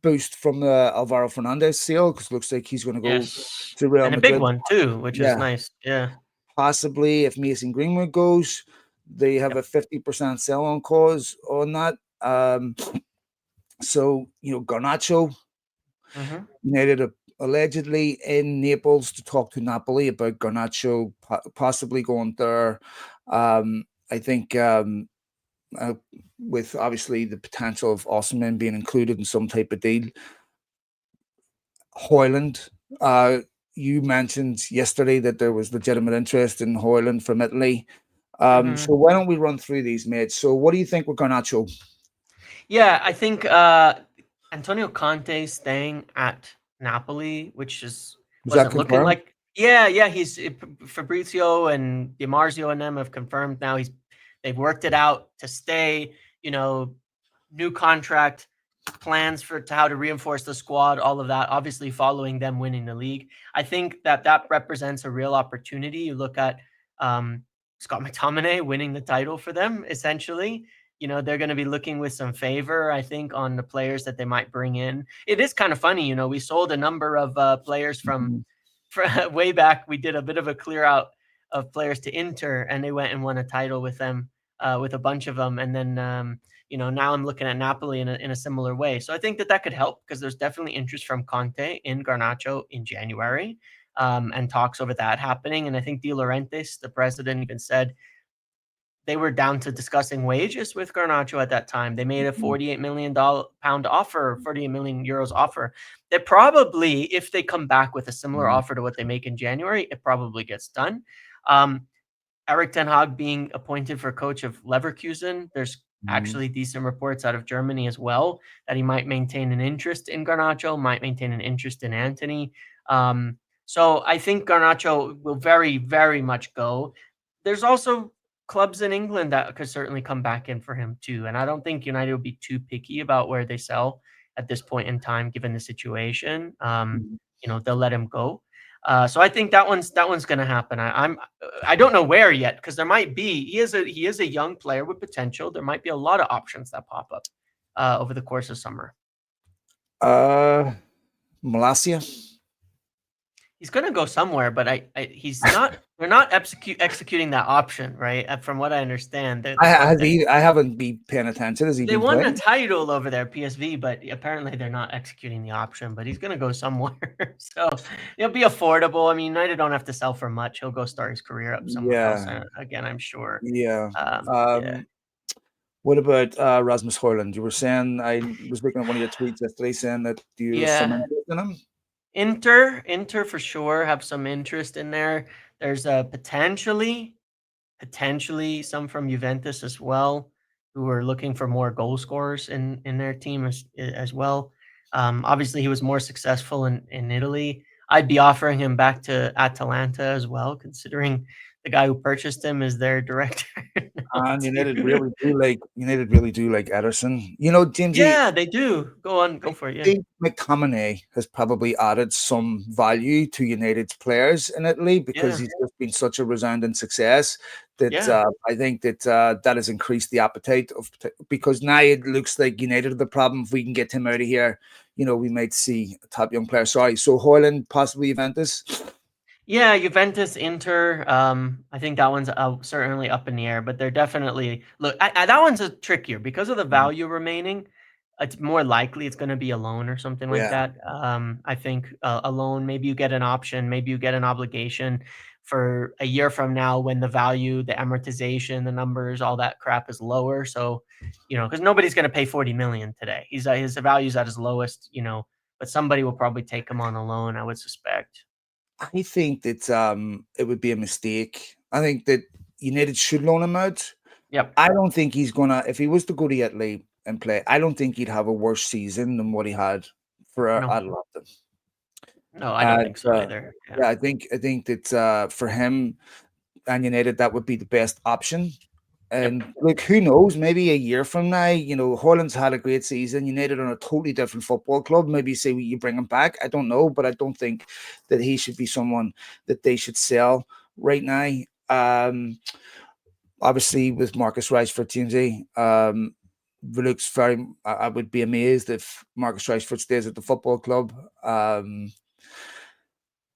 A: boost from the Alvaro Fernandez sale because it looks like he's going to go
B: yes,
A: to Real
B: and a big
A: Madrid.
B: one too, which is
A: Yeah,
B: nice. Yeah,
A: possibly if Mason Greenwood goes, they have
B: yep,
A: a 50% sell on cause on that. So Garnacho.
B: mhm,
A: United are allegedly in Naples to talk to Napoli about Garnacho possibly going there. I think uh, with obviously the potential of Osimhen being included in some type of deal. Hoyland, uh, you mentioned yesterday that there was legitimate interest in Hoyland from Italy.
B: mhm.
A: So why don't we run through these, mate? So what do you think with Garnacho?
B: Yeah, I think Antonio Conte staying at Napoli, which
A: Was that
B: wasn't looking
A: confirmed?
B: like. Yeah, yeah, Fabrizio and Di Marzio and them have confirmed now they've worked it out to stay. You know, New contract, plans for to how to reinforce the squad, all of that. Obviously, following them winning the league, I think that represents a real opportunity. You look at Scott McTominay winning the title for them, essentially. They're going to be looking with some favor, I think, on the players that they might bring in. It is kind of funny, we sold a number of players from
A: Mhm.
B: way back, we did a bit of a clear out of players to Inter, and they went and won a title with them, with a bunch of them. And then, now I'm looking at Napoli in a similar way. So I think that could help because there's definitely interest from Conte in Garnacho in January, and talks over that happening. And I think De Laurentiis, the president, even said they were down to discussing wages with Garnacho at that time. They made a £48 million offer, 48 million euros offer. That probably, if they come back with a similar offer to what they make in January, it probably gets done. Eric Ten Hag being appointed for coach of Leverkusen, there's actually decent reports out of Germany as well that he might maintain an interest in Garnacho, might maintain an interest in Anthony. So I think Garnacho will very, very much go. There's also clubs in England that could certainly come back in for him too. And I don't think United will be too picky about where they sell at this point in time, given the situation. They'll let him go. So I think that one's going to happen. I don't know where yet because there might be. He is a young player with potential. There might be a lot of options that pop up over the course of summer.
A: Malasia.
B: He's going to go somewhere, but he's not. They're not executing that option, right? From what I understand,
A: I haven't been paying attention. Has he
B: they
A: been
B: won
A: playing?
B: a title over there, PSV, but apparently they're not executing the option. But he's going to go somewhere, so it'll be affordable. I mean, United don't have to sell for much. He'll go start his career up somewhere else again, I'm sure.
A: Yeah.
B: Yeah.
A: What about Rasmus Højlund? You were saying, I was looking at one of your tweets yesterday saying that you some interest in him.
B: Inter for sure have some interest in there. There's potentially some from Juventus as well, who are looking for more goal scorers in their team as well. Obviously, he was more successful in Italy. I'd be offering him back to Atalanta as well, considering the guy who purchased him is their director.
A: And United really do like Ederson. Jamesy.
B: Yeah, they do. Go for it. Yeah.
A: I think McTominay has probably added some value to United's players in Italy because he's just been such a resounding success that I think that has increased the appetite because now it looks like United are the problem. If we can get him out of here, we might see a top young player. Sorry, so Højlund, possibly Juventus.
B: Yeah, Juventus, Inter. I think that one's certainly up in the air, but they're definitely that one's a trickier because of the value remaining. It's more likely it's going to be a loan or something like that. I think a loan. Maybe you get an option. Maybe you get an obligation for a year from now when the value, the amortization, the numbers, all that crap is lower. So, because nobody's going to pay 40 million today. His value's at his lowest. But somebody will probably take him on a loan, I would suspect.
A: I think that it would be a mistake. I think that United should loan him out.
B: Yep.
A: I don't think he's gonna. If he was to go to Italy and play, I don't think he'd have a worse season than what he had for Atalanta.
B: No, I don't think so either.
A: Yeah, I think that for him and United, that would be the best option. And look, who knows? Maybe a year from now, Højlund's had a great season. United are a totally different football club. Maybe say you bring him back. I don't know, but I don't think that he should be someone that they should sell right now. Obviously, with Marcus Rashford, TMZ, looks very. I would be amazed if Marcus Rashford stays at the football club.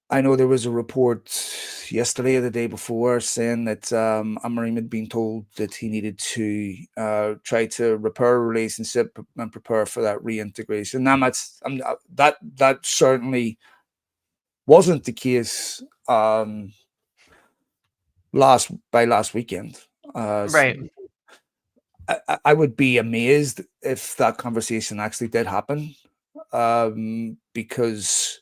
A: I know there was a report yesterday or the day before saying that Amorim had been told that he needed to try to repair a relationship and prepare for that reintegration. Now, that certainly wasn't the case last weekend.
B: Right.
A: I would be amazed if that conversation actually did happen, because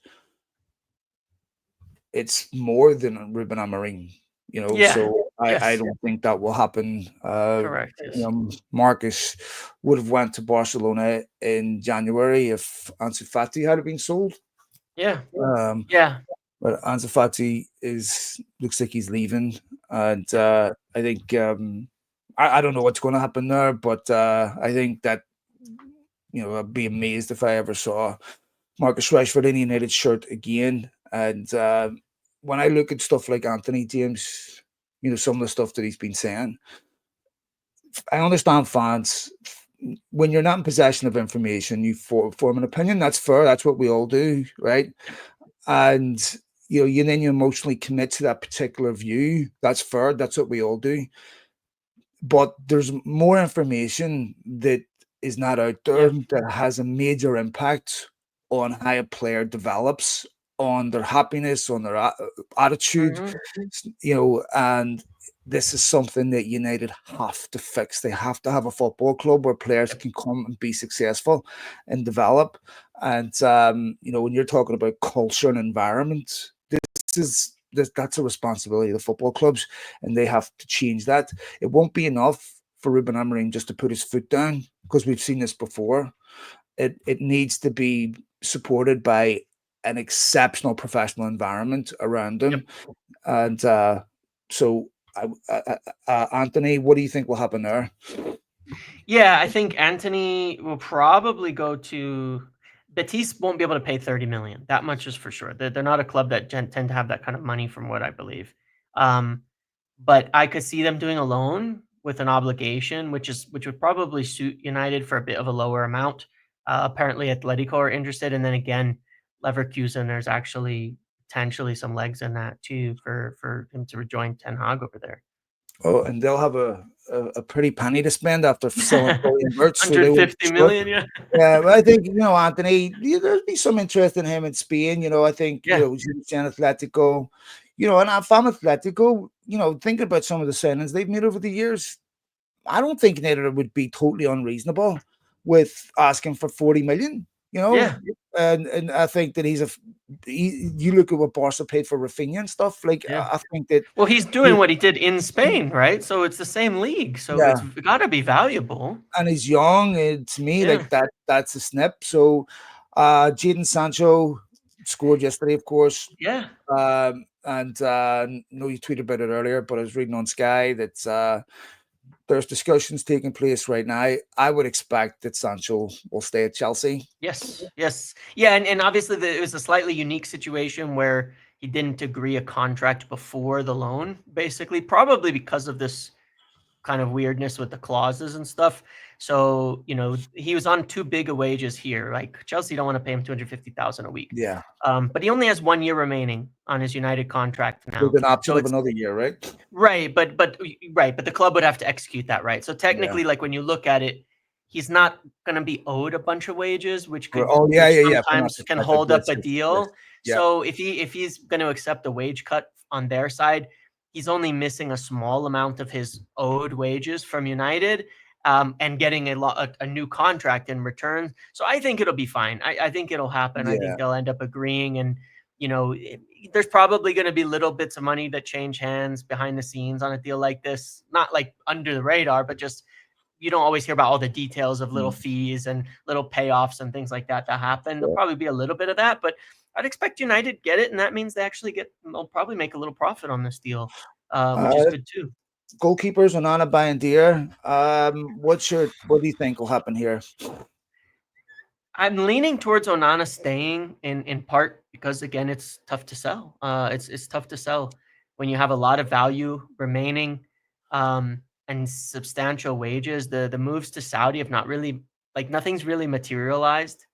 A: it's more than Ruben Amorim, so I don't think that will happen.
B: Correct. Yes.
A: Marcus would have went to Barcelona in January if Ansu Fati had been sold.
B: Yeah.
A: But Ansu Fati looks like he's leaving, and I think I don't know what's going to happen there, but I think that I'd be amazed if I ever saw Marcus Rashford in a United shirt again. And when I look at stuff like Anthony James, some of the stuff that he's been saying, I understand fans. When you're not in possession of information, you form an opinion. That's fair. That's what we all do, right? And then you emotionally commit to that particular view. That's fair. That's what we all do. But there's more information that is not out there
B: Yeah.
A: that has a major impact on how a player develops, on their happiness, on their attitude,
B: Mhm.
A: and this is something that United have to fix. They have to have a football club where players
B: Yep.
A: can come and be successful and develop. And when you're talking about culture and environment, that's a responsibility of the football clubs, and they have to change that. It won't be enough for Ruben Amorim just to put his foot down, because we've seen this before. It needs to be supported by an exceptional professional environment around
B: Yep.
A: him. And so, Anthony, what do you think will happen there?
B: Yeah, I think Anthony will probably go to Betis. Won't be able to pay 30 million. That much is for sure. They're not a club that tend to have that kind of money, from what I believe. Um, but I could see them doing a loan with an obligation, which would probably suit United for a bit of a lower amount. Apparently, Atletico are interested, and then again, Leverkusen. There's actually potentially some legs in that too for him to rejoin Ten Hag over there.
A: Oh, and they'll have a pretty penny to spend after selling William Birch, so they will
B: 150
A: sure.
B: million, yeah.
A: Yeah, but I think Anthony, there'll be some interest in him in Spain. I think
B: Yeah.
A: he's in Atletico. And if I'm Atletico, thinking about some of the signings they've made over the years, I don't think United would be totally unreasonable with asking for 40 million.
B: Yeah.
A: And I think that you look at what Barca paid for Rafinha and stuff. Like
B: Yeah.
A: I think that
B: Well, he's doing what he did in Spain, right? So it's the same league. So
A: yeah,
B: it's gotta be valuable.
A: and he's young. And to me,
B: Yeah.
A: like that's a snip. So, Jadon Sancho scored yesterday, of course.
B: Yeah.
A: And know you tweeted about it earlier, but I was reading on Sky that there's discussions taking place right now. I would expect that Sancho will stay at Chelsea.
B: Yes. Yes. Yeah. And obviously, it was a slightly unique situation where he didn't agree a contract before the loan, basically, probably because of this kind of weirdness with the clauses and stuff. So, he was on too big of wages here. Like Chelsea don't want to pay him 250,000 a week.
A: Yeah,
B: But he only has 1 year remaining on his United contract
A: with
B: now.
A: an option
B: So
A: of
B: it's
A: another year, right?
B: right, but the club would have to execute that, right? So
A: Yeah.
B: technically, like when you look at it, he's not going to be owed a bunch of wages,
A: Oh yeah,
B: which
A: yeah, yeah. From that
B: sometimes can
A: perspective,
B: hold up
A: yes,
B: a
A: yes, yes.
B: deal.
A: Yeah,
B: So if he's going to accept a wage cut on their side, he's only missing a small amount of his owed wages from United, and getting a new contract in return. So I think it'll be fine. I think it'll happen. I
A: yeah.
B: think they'll end up agreeing, and you know, there's probably going to be little bits of money that change hands behind the scenes on a deal like this. Not like under the radar, but just you don't always hear about all the details of little
A: Mm.
B: fees and little payoffs and things like that happen. There'll
A: Yeah.
B: probably be a little bit of that, but I'd expect United get it, and that means they'll probably make a little profit on this deal, which is
A: Uh,
B: good too.
A: Goalkeepers, Onana, Bayendier. What do you think will happen here?
B: I'm leaning towards Onana staying in part because again, it's tough to sell. It's tough to sell when you have a lot of value remaining, and substantial wages. The moves to Saudi have not really, like, nothing's really materialized,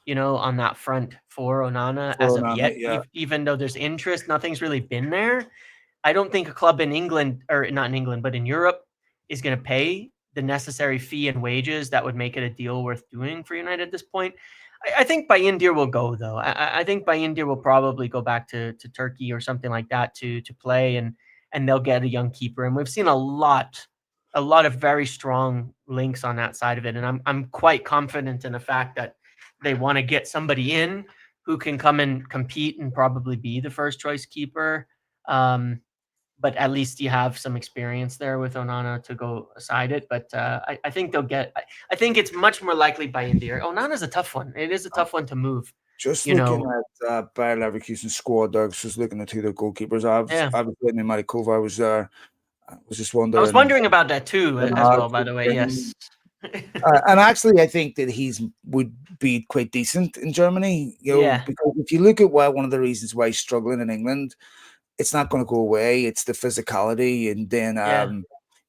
B: on that front for Onana
A: For
B: as of
A: Onana,
B: yet.
A: yeah.
B: Even though there's interest, nothing's really been there. I don't think a club in England, or not in England, but in Europe, is going to pay the necessary fee and wages that would make it a deal worth doing for United at this point. I think Bayindir will go though. I think Bayindir will probably go back to Turkey or something like that to play, and they'll get a young keeper. And we've seen a lot of very strong links on that side of it. And I'm quite confident in the fact that they want to get somebody in who can come and compete and probably be the first choice keeper. Um, but at least you have some experience there with Onana to go aside it. But I think they'll get. I think it's much more likely by India. Onana's a tough one. It is a tough one to move.
A: Just
B: You
A: looking
B: know,
A: at Bayer Leverkusen squad there, just looking at who their goalkeepers are.
B: yeah.
A: I was looking at Marikova. I was there. I was just
B: I was
A: wondering.
B: wondering about that too, as well. By the way, yes.
A: And actually, I think that would be quite decent in Germany.
B: Yeah,
A: Because if you look at why one of the reasons why he's struggling in England, it's not going to go away. It's the physicality, and then
B: yeah.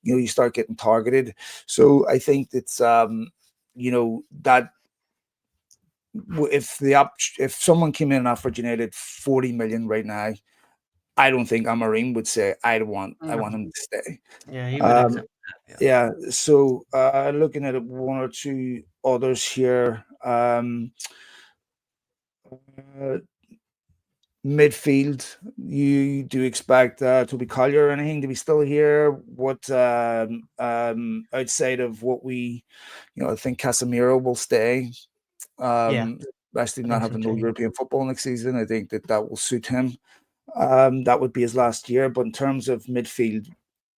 A: you start getting targeted. So I think that's that if someone came in and offered United 40 million right now, I don't think Amarim would say I
B: No.
A: want him to stay.
B: Yeah, he would
A: Um,
B: accept that. Yeah.
A: yeah. So looking at it, one or two others here. Uh, Midfield, you do expect Toby Collier or anything to be still here? What outside of what I think Casemiro will stay.
B: Yeah,
A: Especially
B: I
A: not
B: think so
A: having no
B: too.
A: European football next season. I think that will suit him. That would be his last year. But in terms of midfield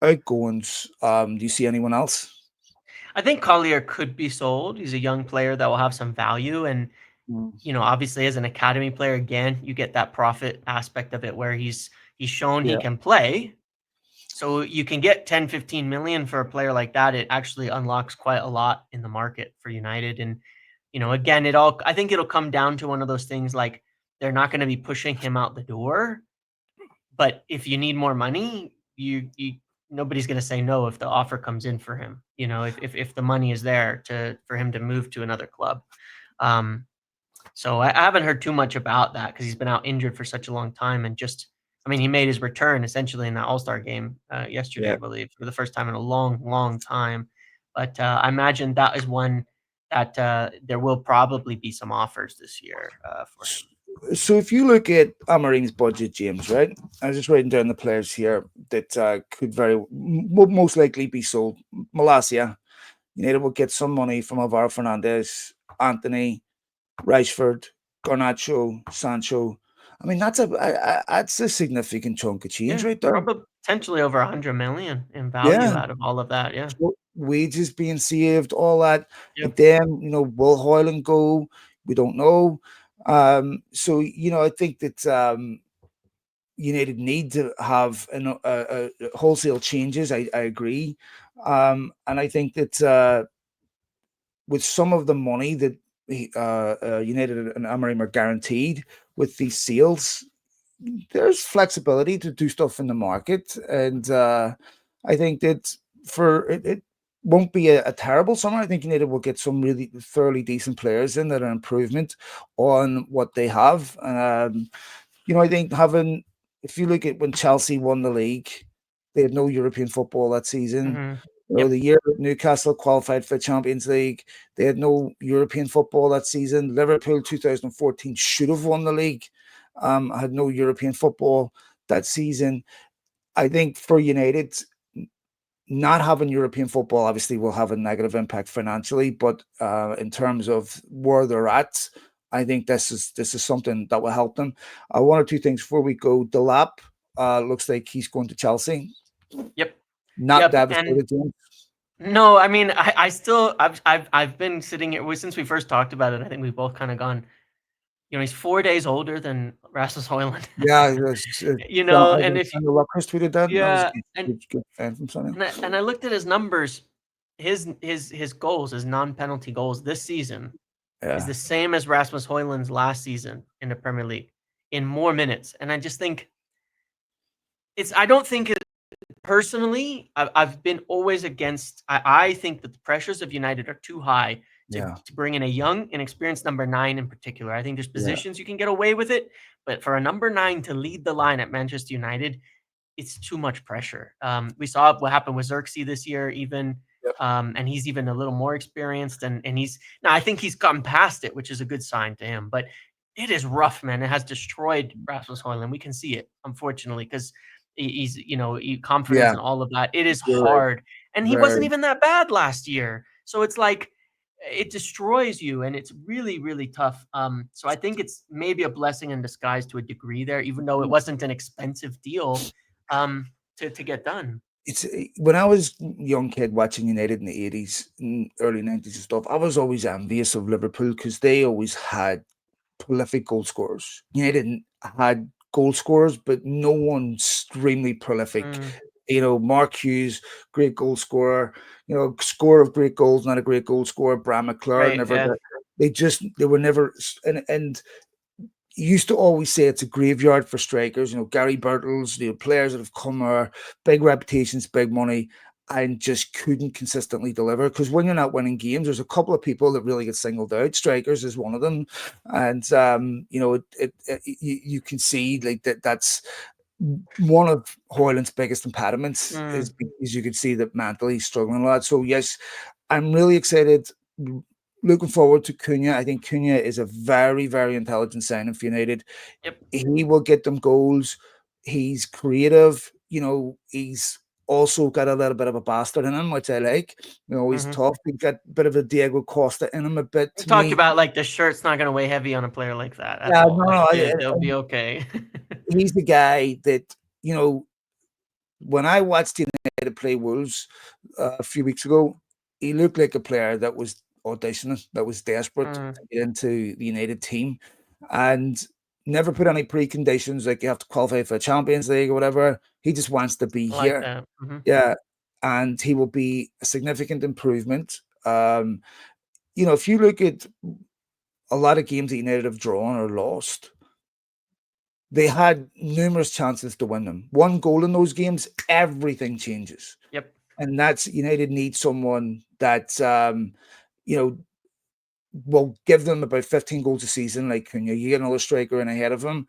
A: outgoings, do you see anyone else?
B: I think Collier could be sold. He's a young player that will have some value, and
A: Mm,
B: obviously as an academy player, again, you get that profit aspect of it where he's shown he
A: yeah.
B: can play. So you can get 10, 15 million for a player like that. It actually unlocks quite a lot in the market for United. And, again, I think it'll come down to one of those things like they're not going to be pushing him out the door. But if you need more money, you nobody's going to say no if the offer comes in for him. If the money is there for him to move to another club. Um, so I haven't heard too much about that because he's been out injured for such a long time, and I mean, he made his return essentially in that All-Star game yesterday,
A: Yeah.
B: I believe, for the first time in a long, long time. But I imagine that is one that there will probably be some offers this year for him.
A: So if you look at Amarim's budget, James, right? I was just writing down the players here that could most likely be sold. Malacia, United will get some money from Alvaro Fernandez, Anthony, Rashford, Garnacho, Sancho. I mean, that's a significant chunk of change
B: Yeah,
A: right there.
B: probably potentially over 100 million in value
A: Yeah,
B: out of all of that. Yeah.
A: wages being saved, all that.
B: Yep.
A: But then, will Hoyland go? We don't know. So I think that United need to have wholesale changes. I agree, and I think that with some of the money that United and Amarim are guaranteed with these sales, there's flexibility to do stuff in the market, and I think that it won't be a terrible summer. I think United will get some really fairly decent players in that are improvement on what they have. I think if you look at when Chelsea won the league, they had no European football that season.
B: Hmm. Yep.
A: The year that Newcastle qualified for the Champions League, they had no European football that season. Liverpool 2014 should have won the league, had no European football that season. I think for United, not having European football obviously will have a negative impact financially, but in terms of where they're at, I think this is something that will help them. One or two things before we go. Delap looks like he's going to Chelsea.
B: Yep.
A: Not
B: Yep. And
A: devastated, James.
B: no, I mean, I still, I've been sitting here since we first talked about it. I think we've both kind of gone, he's 4 days older than Rasmus Hoyland.
A: Yeah, that's,
B: And if,
A: Daniel Luckhurst tweeted that. That was a
B: yeah,
A: good,
B: and
A: good, good fan from Sonny.
B: I looked at his numbers, his goals, his non-penalty goals this season is
A: Yeah,
B: the same as Rasmus Hoyland's last season in the Premier League in more minutes. And I just think I don't think personally, I've been always against. I think that the pressures of United are too high
A: yeah,
B: to bring in a young, inexperienced number 9 in particular. I think there's
A: yeah,
B: positions you can get away with it, but for a number 9 to lead the line at Manchester United, it's too much pressure. We saw what happened with Xerxes this year, even,
A: yep,
B: and he's even a little more experienced, and he's now. I think he's gotten past it, which is a good sign to him. But it is rough, man. It has destroyed Rasmus Højlund. We can see it, unfortunately, because he's confidence
A: yeah.
B: and all of that. It is
A: You're right.
B: hard, and he wasn't
A: Very.
B: even that bad last year. So it's like it destroys you, and it's really, really tough. So I think it's maybe a blessing in disguise to a degree there, even though it wasn't an expensive deal to get done.
A: It's when I was young kid watching United in the 80s and early 90s and stuff, I was always envious of Liverpool because they always had prolific goal scorers. United had goal scorers, but no one extremely prolific.
B: Mm,
A: Mark Hughes, great goal scorer. Score of great goals, not a great goal scorer. Bram McClure
B: right,
A: never.
B: yeah.
A: They were never, and used to always say it's a graveyard for strikers. Gary Birtles, players that have come are big reputations, big money. and just couldn't consistently deliver. Because when you're not winning games, there's a couple of people that really get singled out. Strikers is one of them, and you can see like that's one of Hoyland's biggest impediments is
B: Mm,
A: because you can see that mentally he's struggling a lot. So yes, I'm really excited. Looking forward to Cunha. I think Cunha is a very, very intelligent signing for United.
B: yep.
A: He will get them goals. He's creative. He's also got a little bit of a bastard in him, which I like. He's
B: Hmm.
A: tough. He's got a bit of a Diego Costa in him a bit
B: We
A: to
B: talked
A: me.
B: about like the shirt's not going to weigh heavy on a player like that at
A: Yeah,
B: all.
A: no,
B: Like
A: no.
B: they'll be okay.
A: He's the guy that, when I watched United play Wolves a few weeks ago, he looked like a player that was auditioning, that was desperate to
B: Mm,
A: get into the United team, and never put any preconditions like you have to qualify for a Champions League or whatever. He just wants to be
B: I like
A: here.
B: that. Hmm.
A: Yeah. And he will be a significant improvement. If you look at a lot of games that United have drawn or lost, they had numerous chances to win them. One goal in those games, everything changes.
B: Yep.
A: And that's United need someone that you know will give them about 15 goals a season. Like when you get another striker in ahead of him,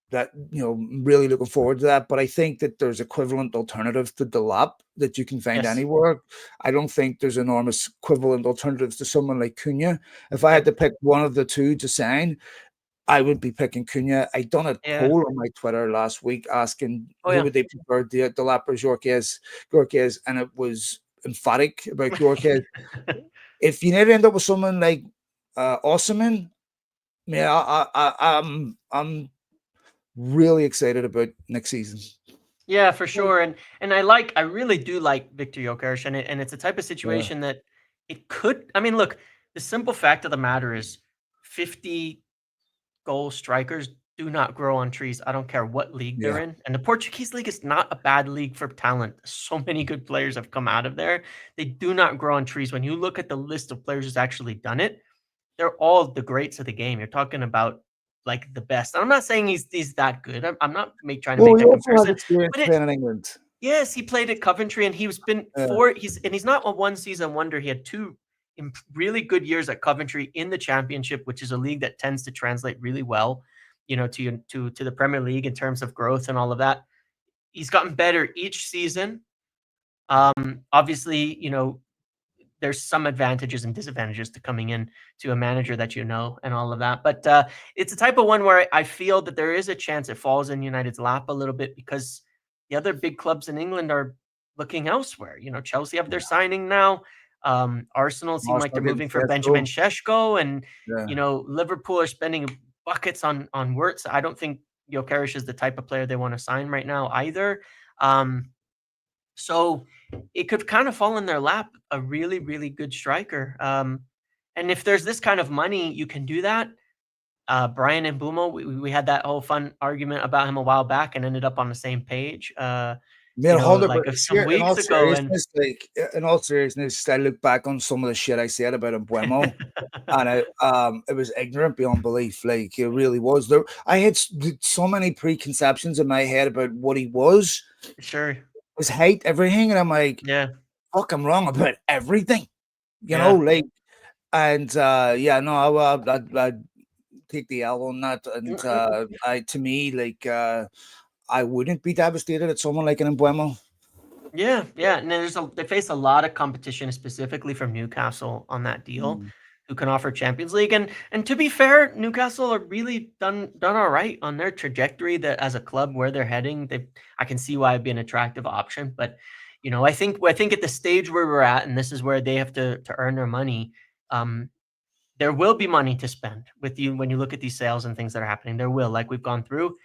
A: that really looking forward to that. But I think that there's equivalent alternatives to Delap that you can find
B: Yes.
A: anywhere. I don't think there's enormous equivalent alternatives to someone like Cunha. If I had
B: Yep.
A: to pick one of the two to sign, I would be picking Cunha. I done a
B: Yeah.
A: poll on my Twitter last week asking
B: Oh
A: who
B: yeah.
A: would they prefer, Delap or Yorkes, and it was emphatic about Yorkes. If you never end up with someone like Osman, yeah, I'm really excited about next season.
B: Yeah, for sure. And I really do like Victor Jokeris, and it's a type of
A: Yeah,
B: situation that it could. I mean, look, the simple fact of the matter is, 50 goal strikers do not grow on trees. I don't care what league they're
A: yeah.
B: in. And the Portuguese league is not a bad league for talent. So many good players have come out of there. They do not grow on trees. When you look at the list of players who's actually done it, they're all the greats of the game. You're talking about like the best. And I'm not saying he's that good. I'm not trying to
A: Well,
B: make
A: he
B: that
A: also has
B: comparison,
A: experience
B: but
A: playing in England.
B: yes, he played at Coventry, and he's been
A: Yeah,
B: he's not a one season wonder. He had two really good years at Coventry in the Championship, which is a league that tends to translate really well, to the Premier League in terms of growth and all of that. He's gotten better each season. Obviously, there's some advantages and disadvantages to coming in to a manager that and all of that. But it's a type of one where I feel that there is a chance it falls in United's lap a little bit because the other big clubs in England are looking elsewhere. Chelsea have their
A: yeah.
B: signing now. Arsenal seem like
A: Arsenal
B: they're
A: getting
B: moving for Benjamin
A: Sesko.
B: Sheshko, and
A: Yeah.
B: Liverpool are spending buckets on Wirtz. I don't think Gyökeres is the type of player they want to sign right now either. So it could kind of fall in their lap, a really, really good striker. And if there's this kind of money, you can do that. Brian and Bumo, we had that whole fun argument about him a while back and ended up on the same page,
A: Man, hold up.
B: like some
A: In all
B: weeks ago. And
A: seriousness, I look back on some of the shit I said about Embuemo, and it was ignorant beyond belief. Like it really was. I had so many preconceptions in my head about what he was,
B: sure.
A: his height, everything, and I'm like,
B: Yeah.
A: fuck, I'm wrong about everything.
B: Yeah.
A: Like, and yeah, no, I take the L on that, and to me, like, I wouldn't be devastated at someone like an Embuemo.
B: Yeah, yeah, and they face a lot of competition, specifically from Newcastle on that deal,
A: Mm.
B: who can offer Champions League. And to be fair, Newcastle are really done all right on their trajectory. That as a club where they're heading, I can see why it'd be an attractive option. But I think at the stage where we're at, and this is where they have to earn their money. Um, there will be money to spend with you when you look at these sales and things that are happening. There will, like we've gone through.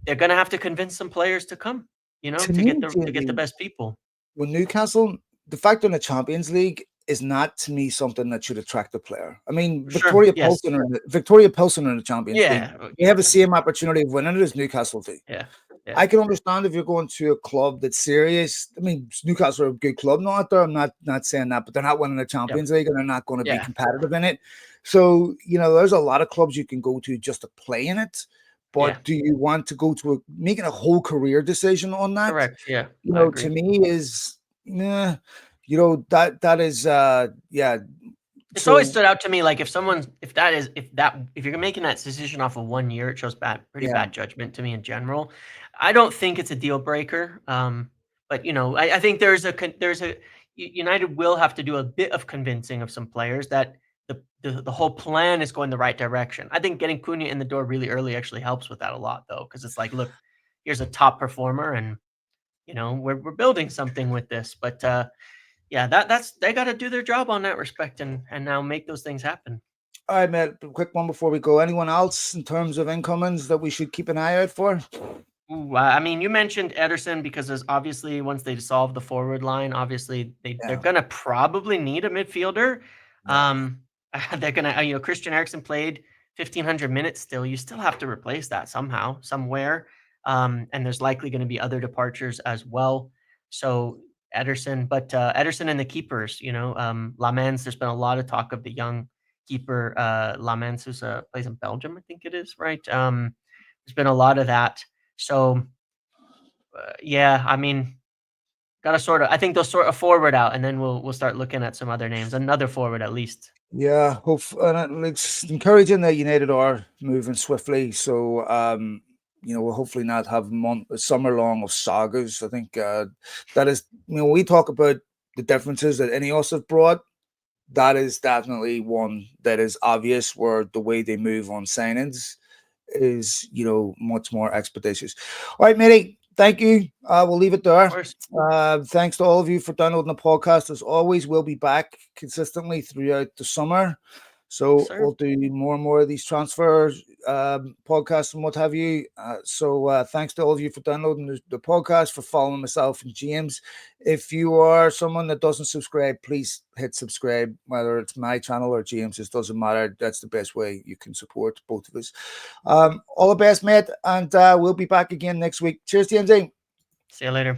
B: They're going to have to convince some players to come,
A: To
B: to
A: me,
B: get the
A: Jamie,
B: best people.
A: with Newcastle, the fact they're in the Champions League is not to me something that should attract a player. I mean,
B: Sure. Yes.
A: Victoria Pilsen are in the Champions League.
B: Yeah.
A: They have the same opportunity of winning it as Newcastle do.
B: Yeah. Yeah.
A: I can understand if you're going to a club that's serious. I mean, Newcastle are a good club now out there. I'm not saying that, but they're not winning the
B: Yep.
A: Champions League and they're not going to be
B: Yeah.
A: competitive in it. So, there's a lot of clubs you can go to just to play in it.
B: Yeah.
A: But do you want to go to making a whole career decision on that?
B: Correct. Yeah. I
A: To
B: agree.
A: me is Yeah, that is yeah.
B: It's always
A: So
B: stood out to me, like, if you're making that decision off of 1 year, it shows pretty
A: yeah,
B: bad judgment to me in general. I don't think it's a deal breaker, but, I think United will have to do a bit of convincing of some players that the whole plan is going the right direction. I think getting Cunha in the door really early actually helps with that a lot, though, because it's like, "Look, here's a top performer, and, we're building something with this." But, yeah, that's they gotta do their job on that respect and now make those things happen.
A: all right, mate. Quick one before we go. Anyone else in terms of incomings that we should keep an eye out for?
B: Ooh, I mean, you mentioned Ederson because there's obviously once they solve the forward line, obviously they're
A: Yeah,
B: gonna probably need a midfielder.
A: yeah,
B: Um, they're gonna, Christian Eriksen played 1,500 minutes still. You still have to replace that somehow, somewhere. And there's likely going to be other departures as well. So Ederson, but Ederson and the keepers, Lamens. There's been a lot of talk of the young keeper, Lamens, who's plays in Belgium, I think it is, right? There's been a lot of that. So, yeah, I mean, gotta I think they'll sort a forward out, and then we'll start looking at some other names, another forward at least.
A: yeah. And it's encouraging that United are moving swiftly. So we'll hopefully not have a summer long of sagas. I think that is, when we talk about the differences that Ineos have brought, that is definitely one that is obvious, where the way they move on signings is, much more expeditious. All right, matey. Thank you. We'll leave it
B: Of
A: there.
B: course.
A: Thanks to all of you for downloading the podcast. As always, we'll be back consistently throughout the summer.
B: Yes,
A: So
B: sir.
A: we'll do more and more of these transfers, podcasts, and what have you. So thanks to all of you for downloading the podcast, for following myself and James. If you are someone that doesn't subscribe, please hit subscribe, whether it's my channel or James's, doesn't matter. That's the best way you can support both of us. All the best, mate, and we'll be back again next week. Cheers, TMZ.
B: See you later.